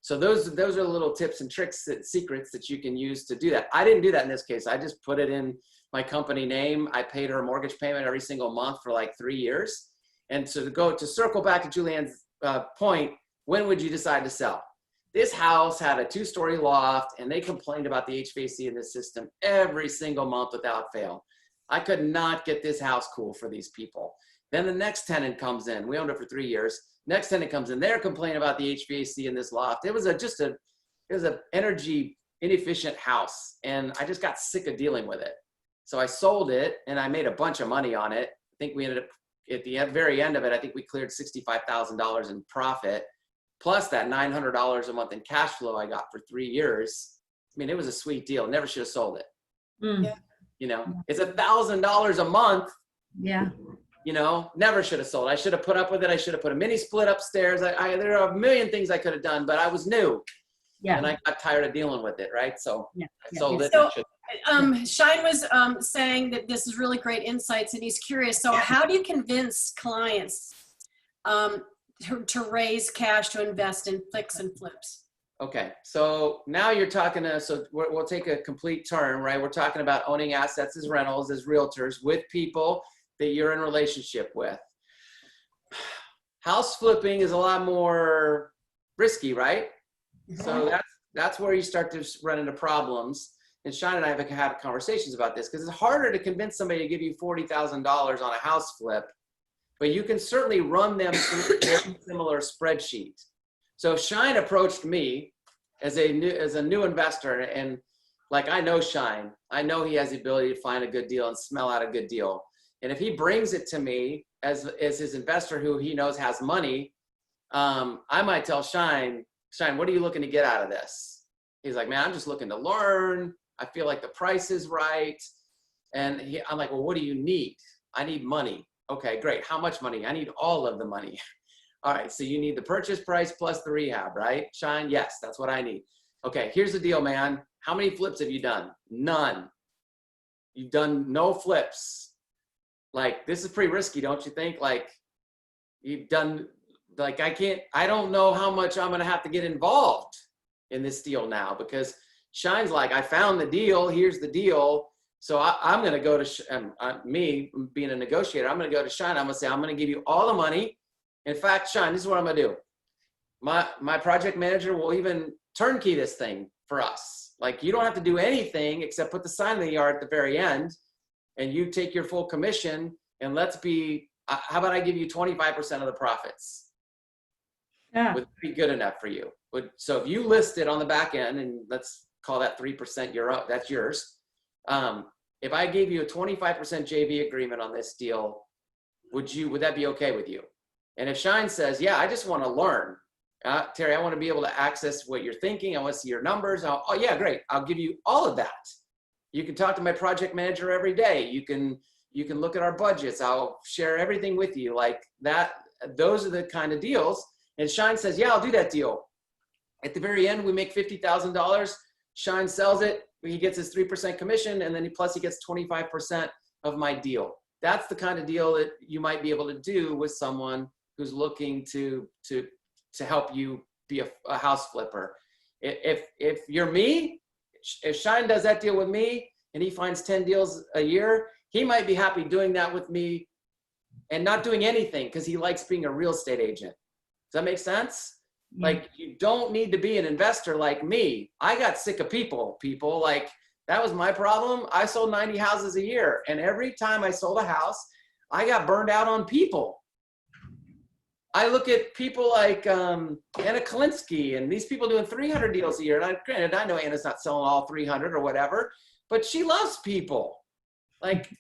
So those are the little tips and tricks, secrets that you can use to do that. I didn't do that in this case. I just put it in my company name. I paid her mortgage payment every single month for like 3 years. And so to circle back to Julianne's point, when would you decide to sell? This house had a 2-story loft and they complained about the HVAC in the system every single month without fail. I could not get this house cool for these people. Then the next tenant comes in. We owned it for 3 years. Next tenant comes in. They're complaining about the HVAC in this loft. It was an energy inefficient house. And I just got sick of dealing with it. So I sold it and I made a bunch of money on it. I think we ended up at the very end of it, I think we cleared $65,000 in profit, plus that $900 a month in cash flow I got for 3 years. I mean, it was a sweet deal. Never should have sold it. Yeah. You know, it's $1,000 a month. Yeah. You know, never should have sold. I should have put up with it. I should have put a mini split upstairs. There are a million things I could have done, but I was new. Yeah. And I got tired of dealing with it, right? So Yeah. I sold it. So, Shine was saying that this is really great insights, and he's curious. So, how do you convince clients to raise cash to invest in fix and flips? Okay, so now you're talking to, so we'll take a complete turn, right? We're talking about owning assets as rentals, as realtors with people that you're in relationship with. House flipping is a lot more risky, right? So that's where you start to run into problems. And Shine and I have had conversations about this because it's harder to convince somebody to give you $40,000 on a house flip, but you can certainly run them through a very similar spreadsheet. So Shine approached me as a new investor, and like I know Shine, I know he has the ability to find a good deal and smell out a good deal. And if he brings it to me as his investor who he knows has money, I might tell Shine, what are you looking to get out of this? He's like, man, I'm just looking to learn. I feel like the price is right. And I'm like, well, what do you need? I need money. Okay, great. How much money? I need all of the money. All right, so you need the purchase price plus the rehab, right? Shine, yes, that's what I need. Okay, here's the deal, man. How many flips have you done? None. You've done no flips. Like, this is pretty risky, don't you think? Like, you've done, like, I don't know how much I'm gonna have to get involved in this deal now, because Shine's like, I found the deal, here's the deal. So I'm gonna go to, me being a negotiator, I'm gonna go to Shine, I'm gonna say, I'm gonna give you all the money. In fact, Shine, this is what I'm gonna do. My project manager will even turnkey this thing for us. Like, you don't have to do anything except put the sign in the yard at the very end, and you take your full commission, and let's be, how about I give you 25% of the profits? Yeah. Would be good enough for you. So if you list it on the back end, and let's call that 3%, that's yours. If I gave you a 25% JV agreement on this deal, would that be okay with you? And if Shine says, yeah, I just want to learn. Terry, I want to be able to access what you're thinking. I want to see your numbers. Oh yeah, great. I'll give you all of that. You can talk to my project manager every day. You can look at our budgets. I'll share everything with you like that. Those are the kind of deals. And Shine says, yeah, I'll do that deal. At the very end, we make $50,000. Shine sells it. He gets his 3% commission, and then he gets 25% of my deal. That's the kind of deal that you might be able to do with someone who's looking to help you be a house flipper. If you're me, if Shine does that deal with me and he finds 10 deals a year, he might be happy doing that with me and not doing anything because he likes being a real estate agent. Does that make sense? Yeah. Like, you don't need to be an investor like me. I got sick of people. Like, that was my problem. I sold 90 houses a year. And every time I sold a house, I got burned out on people. I look at people like Anna Kalinsky and these people doing 300 deals a year. And granted, I know Anna's not selling all 300 or whatever, but she loves people. Like,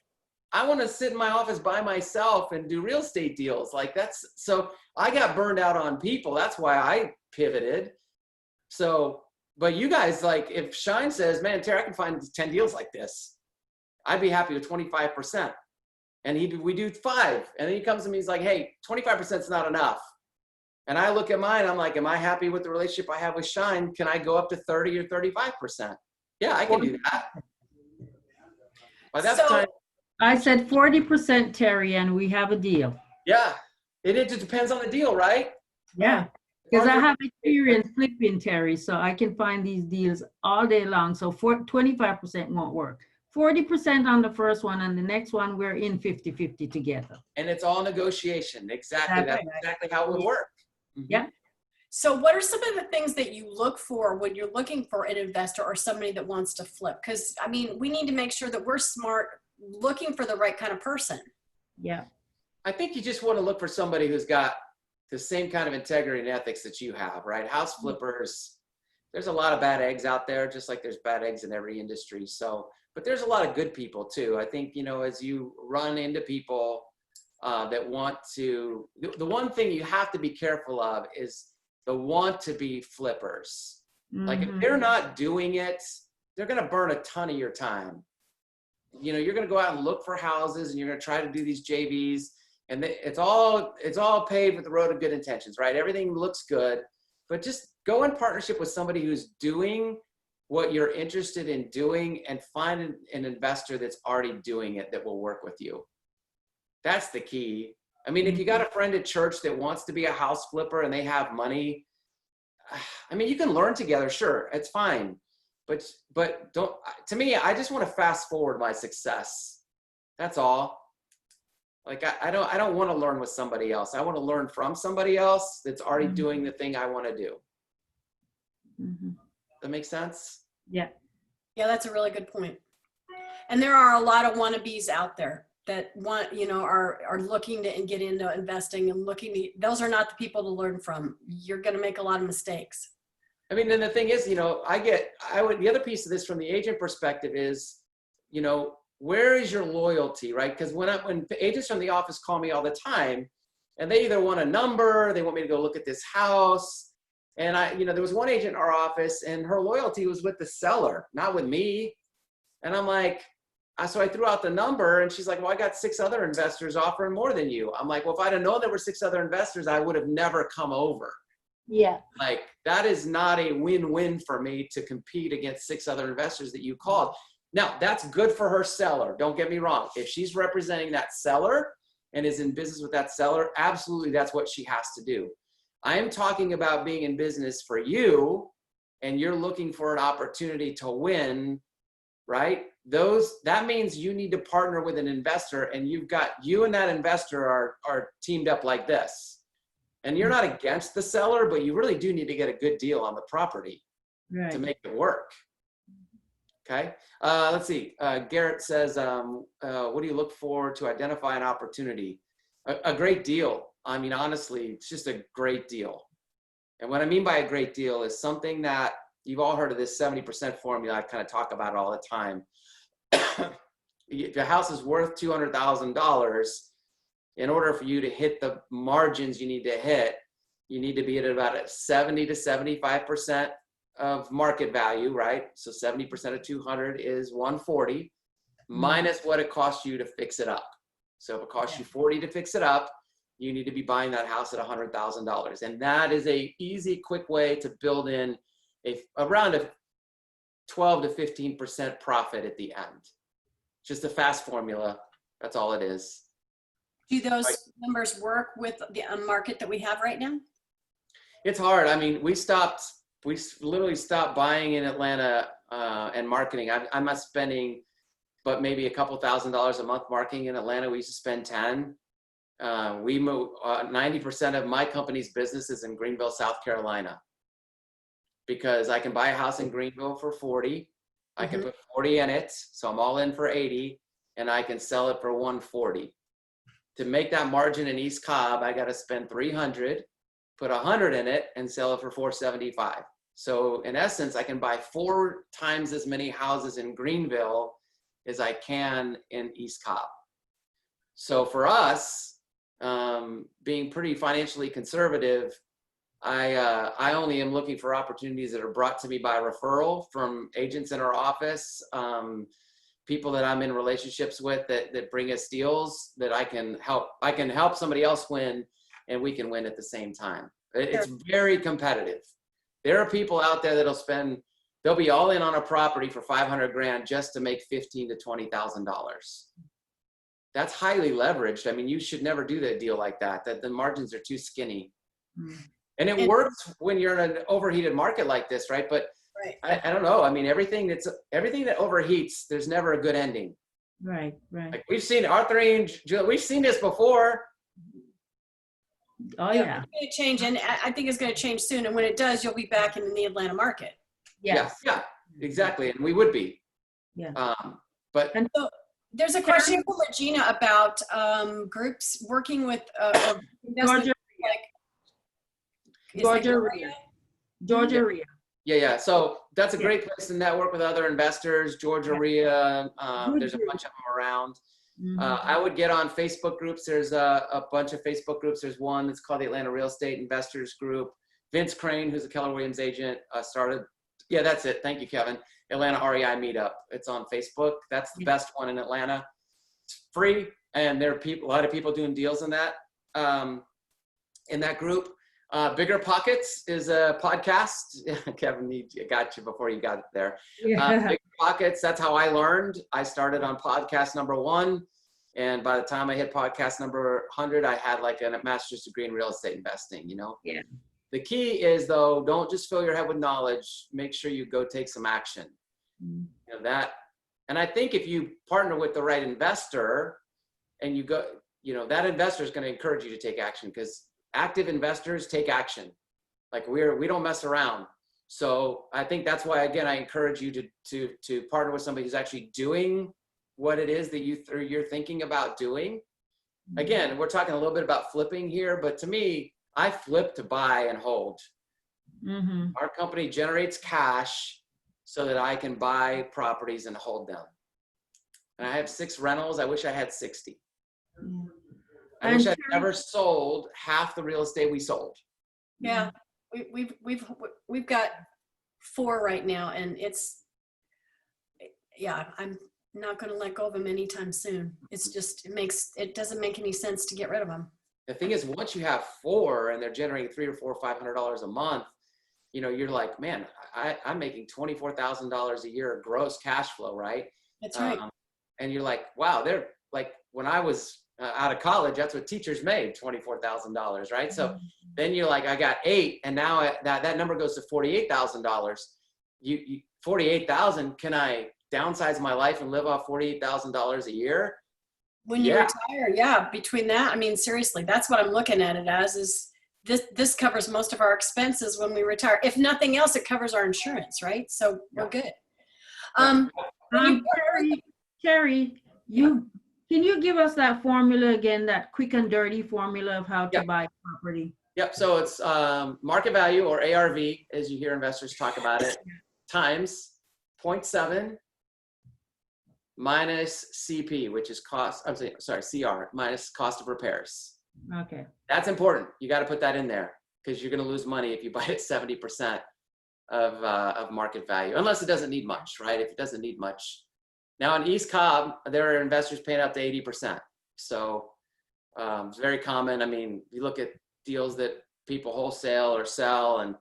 I want to sit in my office by myself and do real estate deals. Like, so I got burned out on people. That's why I pivoted. So, but you guys, like, if Shine says, man, Terry, I can find 10 deals like this, I'd be happy with 25%. And we do 5. And then he comes to me, he's like, hey, 25% is not enough. And I look at mine, I'm like, am I happy with the relationship I have with Shine? Can I go up to 30 or 35%? Yeah, I can do that. By that time, I said 40%, Terry, and we have a deal. yeah, it just depends on the deal, right? Yeah, because I have experience flipping, Terry, so I can find these deals all day long. So 25% won't work. 40% on the first one, and the next one we're in 50-50 together. And it's all negotiation. Exactly. That's exactly how it would work. Mm-hmm. Yeah. So what are some of the things that you look for when you're looking for an investor or somebody that wants to flip? Because, I mean, we need to make sure that we're smart, looking for the right kind of person. Yeah. I think you just want to look for somebody who's got the same kind of integrity and ethics that you have, right? House flippers, there's a lot of bad eggs out there, just like there's bad eggs in every industry. So, but there's a lot of good people too. I think, as you run into people that want to, the one thing you have to be careful of is the want to be flippers. Mm-hmm. Like, if they're not doing it, they're going to burn a ton of your time. You're going to go out and look for houses, and you're going to try to do these JVs, and it's all paved with the road of good intentions, right? Everything looks good, but just go in partnership with somebody who's doing what you're interested in doing, and find an investor that's already doing it that will work with you. That's the key. I mean, if you got a friend at church that wants to be a house flipper and they have money, I mean, you can learn together, sure, it's fine. But don't, to me, I just want to fast forward my success. That's all. Like, I don't want to learn with somebody else. I want to learn from somebody else that's already doing the thing I want to do. Mm-hmm. That makes sense? Yeah. Yeah, that's a really good point. And there are a lot of wannabes out there that are looking to get into investing and those are not the people to learn from. You're going to make a lot of mistakes. I mean, and the thing is, the other piece of this from the agent perspective is, where is your loyalty, right? Because when agents from the office call me all the time, and they either want a number, they want me to go look at this house, And there was one agent in our office, and her loyalty was with the seller, not with me. And I'm like, so I threw out the number, and she's like, well, I got 6 other investors offering more than you. I'm like, well, if I'd have known there were 6 other investors, I would have never come over. Yeah. Like, that is not a win-win for me to compete against 6 other investors that you called. Now, that's good for her seller. Don't get me wrong. If she's representing that seller and is in business with that seller, absolutely, that's what she has to do. I am talking about being in business for you, and you're looking for an opportunity to win, right? That means you need to partner with an investor, and you and that investor are teamed up like this. And you're not against the seller, but you really do need to get a good deal on the property to make it work. Okay. Let's see. Garrett says, what do you look for to identify an opportunity? A great deal. I mean, honestly, it's just a great deal. And what I mean by a great deal is something that you've all heard of, this 70% formula. I kind of talk about it all the time. If your house is worth $200,000, in order for you to hit the margins you need to hit, you need to be at about a 70 to 75% of market value, right? So 70% of 200 is 140 minus what it costs you to fix it up. So if it costs you 40 to fix it up, you need to be buying that house at $100,000. And that is a easy, quick way to build in around a 12 to 15% profit at the end. Just a fast formula. That's all it is. Do those numbers work with the market that we have right now? It's hard. I mean, we literally stopped buying in Atlanta and marketing. I'm not spending, but maybe a couple $1,000s a month marketing in Atlanta. We used to spend 10. We move 90% of my company's business is in Greenville, South Carolina, because I can buy a house in Greenville for 40. I can put 40 in it, so I'm all in for 80, and I can sell it for 140. To make that margin in East Cobb, I got to spend 300, put 100 in it, and sell it for 475. So in essence, I can buy 4 times as many houses in Greenville as I can in East Cobb. So for us, being pretty financially conservative, I only am looking for opportunities that are brought to me by referral from agents in our office, people that I'm in relationships with that bring us deals that I can help somebody else win, and we can win at the same time. It's very competitive. There are people out there they'll be all in on a property for 500 grand just to make $15,000 to $20,000. That's highly leveraged. I mean, you should never do that deal like that. That the margins are too skinny. And it works when you're in an overheated market like this, right? But I don't know. I mean, everything that overheats, there's never a good ending. Right. Like we've seen we've seen this before. Oh yeah. It's going to change, and I think it's going to change soon. And when it does, you'll be back in the Atlanta market. Yes. Yeah, exactly. And we would be. Yeah. And so there's a question from Regina about groups working with Georgia Ria. Yeah. So that's a great place to network with other investors. Georgia Ria, there's a bunch of them around. I would get on Facebook groups. There's a bunch of Facebook groups. There's one that's called the Atlanta Real Estate Investors Group. Vince Crane, who's a Keller Williams agent, started. Yeah, that's it. Thank you, Kevin. Atlanta REI Meetup. It's on Facebook. That's the best one in Atlanta. It's free, and there are a lot of people doing deals in that group. Bigger Pockets is a podcast. Kevin, I got you before you got it there. Bigger Pockets, that's how I learned. I started on podcast number 1. And by the time I hit podcast number 100, I had like a master's degree in real estate investing, Yeah. The key is, though, don't just fill your head with knowledge. Make sure you go take some action. And I think if you partner with the right investor and you go, that investor is going to encourage you to take action, because active investors take action. Like we don't mess around. So I think that's why, again, I encourage you to partner with somebody who's actually doing what it is that you're thinking about doing. Again, we're talking a little bit about flipping here, but to me, I flip to buy and hold. Our company generates cash so that I can buy properties and hold them. And I have 6 rentals. I wish I had 60. I wish I'd never sold half the real estate we sold. Yeah. we've got 4 right now, and yeah, I'm not going to let go of them anytime soon. It's just, it doesn't make any sense to get rid of them. The thing is, once you have 4 and they're generating $300 or $500 a month, you're like, man, I'm making $24,000 a year of gross cash flow, right? That's right. And you're like, wow, they're like, when I was out of college, that's what teachers made, $24,000, right? So then you're like, I got 8, and now that number goes to $48,000. You 48,000. Can I downsize my life and live off $48,000 a year? When you retire, yeah, between that, I mean, seriously, that's what I'm looking at it as, is this covers most of our expenses when we retire. If nothing else, it covers our insurance, right? So we're good. Terry, can you give us that formula again, that quick and dirty formula of how to buy property? Yep. So it's market value, or ARV, as you hear investors talk about it, times 0.7 minus CP, which is cost. I'm sorry, CR minus cost of repairs. Okay. That's important. You got to put that in there, because you're going to lose money if you buy it 70% of market value, unless it doesn't need much, right? If it doesn't need much. Now in East Cobb, there are investors paying up to 80%. So it's very common. I mean, you look at deals that people wholesale or sell, and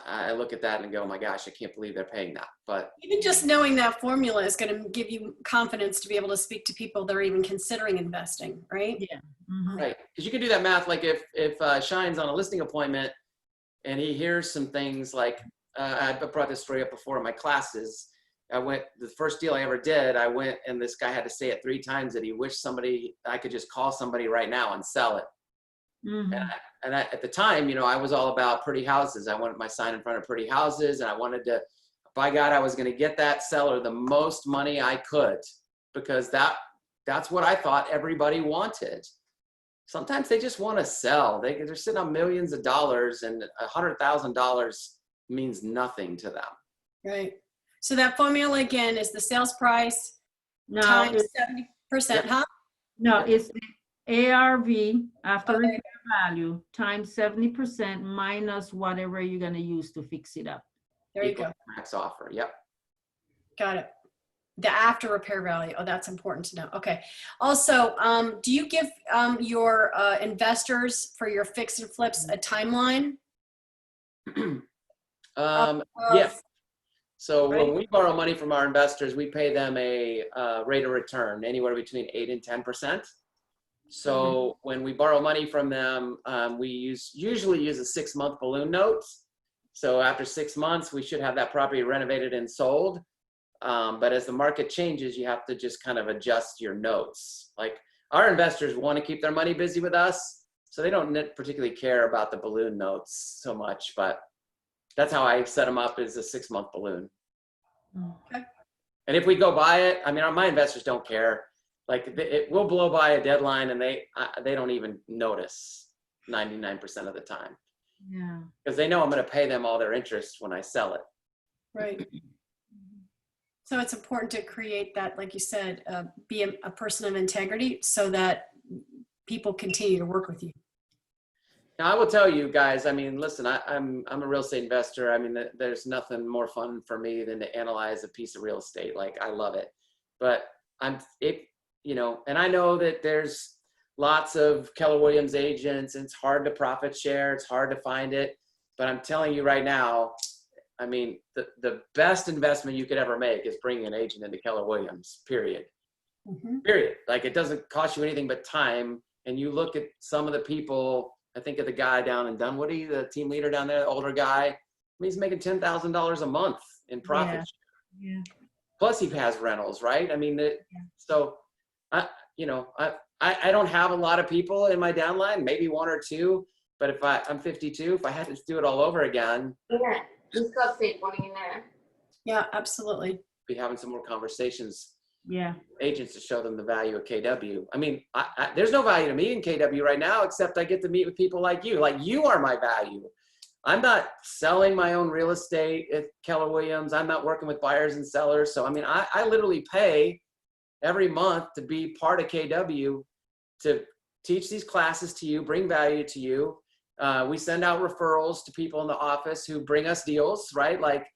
I look at that and go, oh my gosh, I can't believe they're paying that. But even just knowing that formula is going to give you confidence to be able to speak to people that are even considering investing, right? Yeah. Mm-hmm. Right. Because you can do that math. Like if Shine's on a listing appointment and he hears some things like, I brought this story up before in my classes. The first deal I ever did, I went and this guy had to say it 3 times that he wished I could just call somebody right now and sell it. Mm-hmm. And at the time, I was all about pretty houses. I wanted my sign in front of pretty houses, and I wanted to, by God, I was going to get that seller the most money I could, because that's what I thought everybody wanted. Sometimes they just want to sell. They're sitting on millions of dollars, and $100,000 means nothing to them. Right. So that formula again is the sales price times 70%, huh? No, it's the ARV after repair value times 70% minus whatever you're going to use to fix it up. There you go. Max offer. Yep. Got it. The after repair value. Oh, that's important to know. Okay. Also, do you give your investors for your fix and flips a timeline? Yes. So when we borrow money from our investors, we pay them a rate of return anywhere between 8 and 10%. So when we borrow money from them, we usually use a 6-month balloon note. So after 6 months, we should have that property renovated and sold. But as the market changes, you have to just kind of adjust your notes. Like, our investors want to keep their money busy with us, so they don't particularly care about the balloon notes so much. But that's how I set them up, is a 6-month balloon. Okay. And if we go by it, I mean, my investors don't care. Like, it will blow by a deadline, and they don't even notice 99% of the time. Yeah. Because they know I'm going to pay them all their interest when I sell it. Right. So it's important to create that, like you said, be a person of integrity so that people continue to work with you. Now, I will tell you guys, I mean, listen, I'm a real estate investor. I mean, there's nothing more fun for me than to analyze a piece of real estate. Like, I love it. But and I know that there's lots of Keller Williams agents, and it's hard to profit share. It's hard to find it. But I'm telling you right now, I mean, the best investment you could ever make is bringing an agent into Keller Williams, period. Mm-hmm. Period. Like, it doesn't cost you anything but time. And you look at some of the people, I think of the guy down in Dunwoody, the team leader down there, the older guy. I mean, he's making $10,000 a month in profit. Yeah. Plus he has rentals, right? I mean, so I don't have a lot of people in my downline, maybe 1 or 2, but if I'm 52, if I had to do it all over again. Yeah, just got safe running in there. Yeah, absolutely. Be having some more conversations. Yeah. Agents to show them the value of KW. I mean, there's no value to me in KW right now, except I get to meet with people like you. Like, you are my value. I'm not selling my own real estate at Keller Williams. I'm not working with buyers and sellers. So, I mean, I literally pay every month to be part of KW, to teach these classes to you, bring value to you. We send out referrals to people in the office who bring us deals, right? Like,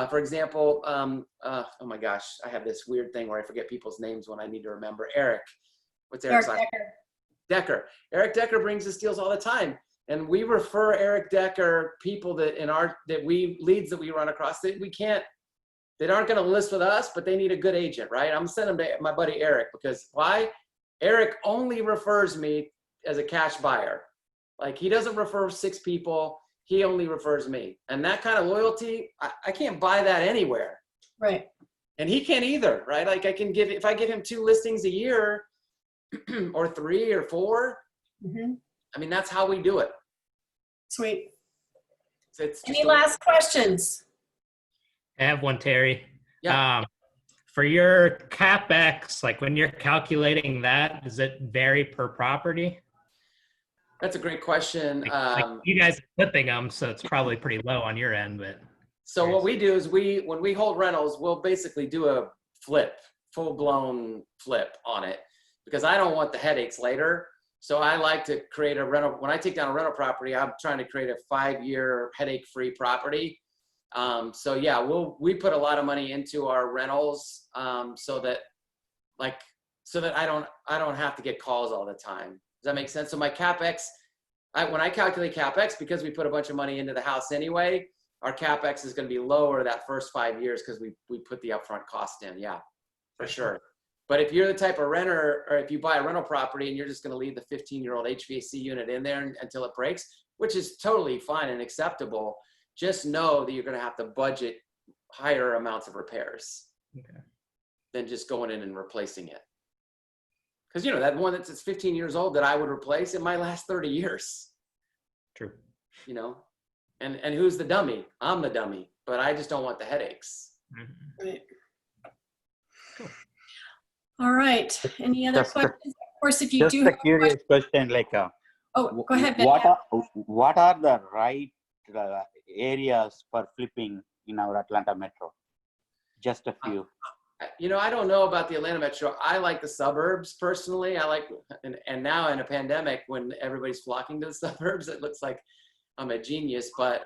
for example, oh my gosh, I have this weird thing where I forget people's names when I need to remember. Eric, what's Eric's last name? Decker. Eric Decker brings us deals all the time. And we refer Eric Decker people leads that we run across that aren't going to list with us, but they need a good agent, right? I'm sending them to my buddy Eric because why? Eric only refers me as a cash buyer. Like he doesn't refer 6 people. He only refers me. And that kind of loyalty, I can't buy that anywhere. Right. And he can't either, right? Like if I give him 2 listings a year or 3 or 4, I mean, that's how we do it. Sweet. It's Any last questions? I have one, Terry. Yeah. For your CapEx, like when you're calculating that, does it vary per property? That's a great question. Like you guys are flipping them, so it's probably pretty low on your end, but. So what we do is when we hold rentals, we'll basically do a flip, full-blown flip on it because I don't want the headaches later. So I like to create a rental. When I take down a rental property, I'm trying to create a 5-year headache-free property. So yeah, we put a lot of money into our rentals so that I don't have to get calls all the time. Does that make sense? So my CapEx, when I calculate CapEx, because we put a bunch of money into the house anyway, our CapEx is going to be lower that first 5 years because we put the upfront cost in. Yeah, for sure. But if you're the type of renter, or if you buy a rental property and you're just going to leave the 15-year-old HVAC unit in there until it breaks, which is totally fine and acceptable, just know that you're going to have to budget higher amounts of repairs than just going in and replacing it. Because, you know, that one that's 15 years old that I would replace, it might last 30 years. True. You know, and who's the dummy? I'm the dummy, but I just don't want the headaches. Right. All right. Any other questions? Of course, if you Just do a have a curious question. question, like, Oh, go ahead, Ben. what are the right areas for flipping in our Atlanta metro? Just a few. You know, I don't know about the Atlanta metro. I like the suburbs personally. I like, and now in a pandemic when everybody's flocking to the suburbs, it looks like I'm a genius. But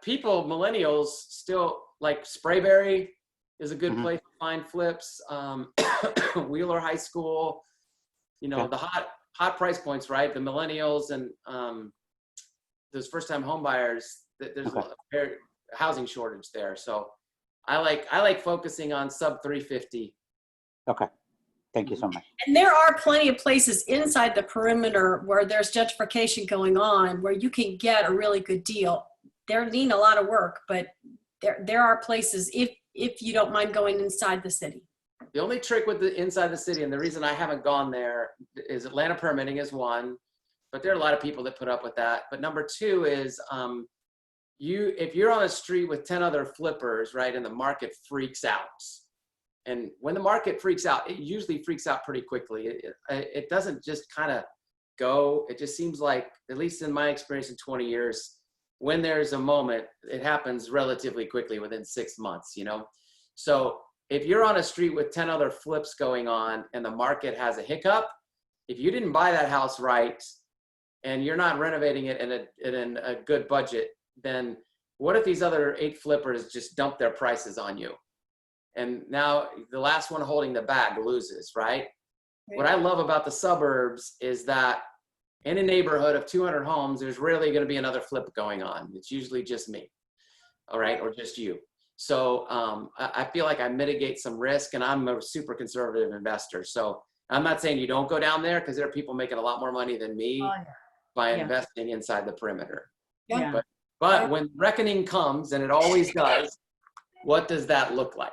people, millennials, still like Sprayberry is a good place to find flips. Wheeler High School, you know, the hot price points, right? The millennials and those first-time home buyers. There's a housing shortage there, so I like focusing on sub 350. Okay, thank you so much. And there are plenty of places inside the perimeter where there's gentrification going on where you can get a really good deal. They're needing a lot of work, but there are places if you don't mind going inside the city. The only trick with the inside the city, and the reason I haven't gone there, is Atlanta permitting is one, but there are a lot of people that put up with that. But number 2 is if you're on a street with 10 other flippers, right, and the market freaks out. And when the market freaks out, it usually freaks out pretty quickly. It doesn't just kind of go. It just seems like, at least in my experience in 20 years, when there's a moment, it happens relatively quickly within 6 months, you know? So if you're on a street with 10 other flips going on and the market has a hiccup, if you didn't buy that house right and you're not renovating it in a good budget, then what if these other 8 flippers just dump their prices on you? And now the last one holding the bag loses, right? What I love about the suburbs is that in a neighborhood of 200 homes, there's rarely going to be another flip going on. It's usually just me, all right, or just you. So I feel like I mitigate some risk, and I'm a super conservative investor. So I'm not saying you don't go down there because there are people making a lot more money than me by investing inside the perimeter. Yeah. But when reckoning comes, and it always does, what does that look like?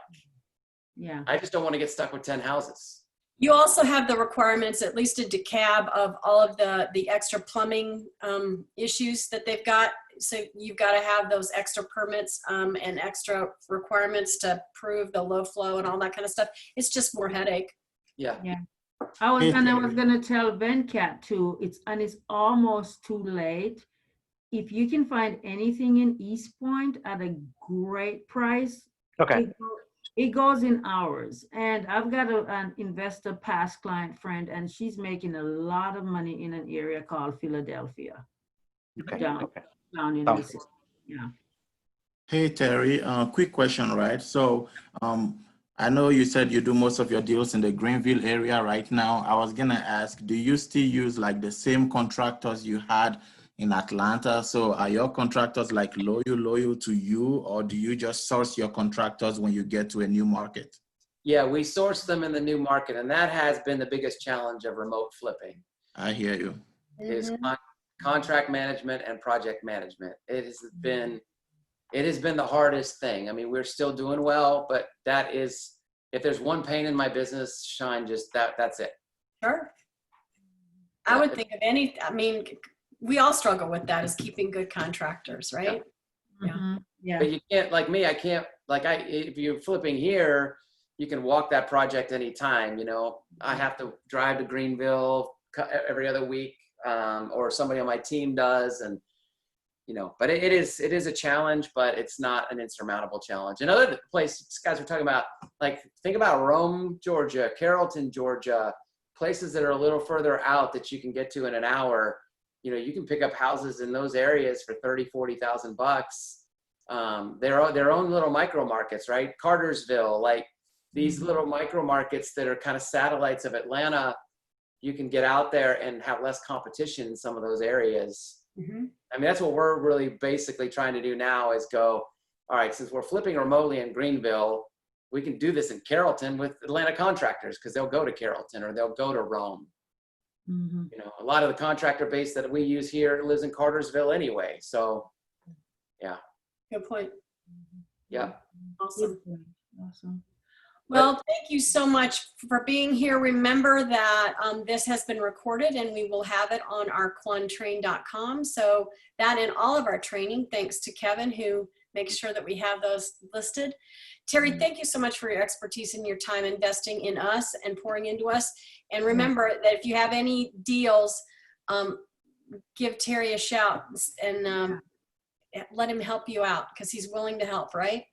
Yeah. I just don't want to get stuck with 10 houses. You also have the requirements, at least in DeKalb, of all of the extra plumbing issues that they've got. So you've got to have those extra permits and extra requirements to prove the low flow and all that kind of stuff. It's just more headache. Yeah. I was gonna tell Venkat too. It's almost too late. If you can find anything in East Point at a great price, Okay. It goes in hours. And I've got an investor, past client friend, and she's making a lot of money in an area called Philadelphia, Okay, down, okay. down in the Sounds city. Yeah. Hey, Terry, quick question, right? So, I know you said you do most of your deals in the Greenville area right now. I was gonna ask, do you still use like the same contractors you had in Atlanta? So are your contractors like loyal to you, or do you just source your contractors when you get to a new market? Yeah, we source them in the new market, and that has been the biggest challenge of remote flipping I hear you. is Mhm. contract management and project management. It has been the hardest thing. I mean, we're still doing well, but that is, if there's one pain in my business, Shine, just that's it. Sure. I would think of any, I mean, we all struggle with that, is keeping good contractors, right? Yeah. Mhm. Yeah. But you can't, like me, I can't, if you're flipping here, you can walk that project anytime, you know. I have to drive to Greenville every other week, or somebody on my team does, and you know, but it is a challenge, but it's not an insurmountable challenge. Another place, guys, we're talking about, like, think about Rome, Georgia, Carrollton, Georgia, places that are a little further out that you can get to in an hour. You know, you can pick up houses in those areas for 30, 40,000 bucks. Their own little micro markets, right? Cartersville, like these little micro markets that are kind of satellites of Atlanta. You can get out there and have less competition in some of those areas. Mhm. I mean, that's what we're really basically trying to do now, is go, all right, since we're flipping remotely in Greenville, we can do this in Carrollton with Atlanta contractors, because they'll go to Carrollton or they'll go to Rome. Mhm. You know, a lot of the contractor base that we use here lives in Cartersville anyway. So, Good point. yeah. Awesome. Awesome. Well, thank you so much for being here. Remember that this has been recorded and we will have it on our quantrain.com. So that and all of our training, thanks to Kevin, who makes sure that we have those listed. Terry, thank you so much for your expertise and your time investing in us and pouring into us. And remember that if you have any deals, give Terry a shout and let him help you out, because he's willing to help, right?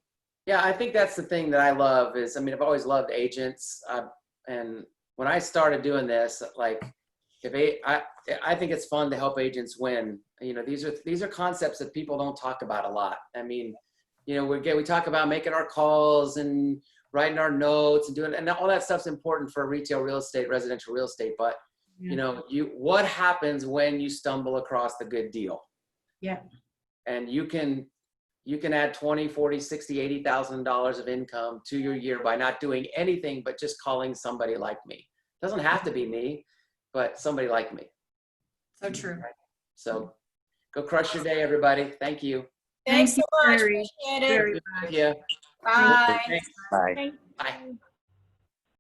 Yeah, I think that's the thing that I love is, I mean, I've always loved agents. And when I started doing this, like, I think it's fun to help agents win. You know, these are concepts that people don't talk about a lot. I mean, you know, we talk about making our calls and writing our notes and doing, and all that stuff's important for retail real estate, residential real estate. But you know, what happens when you stumble across the good deal? Yeah. And you can add 20, 40, 60, $80,000 of income to your year by not doing anything but just calling somebody like me. It doesn't have to be me, but somebody like me. So true. So go crush your day, everybody. Thank you. Thanks so much. Terry. Appreciate it. Very Yeah. Bye. Thanks. Bye. Bye.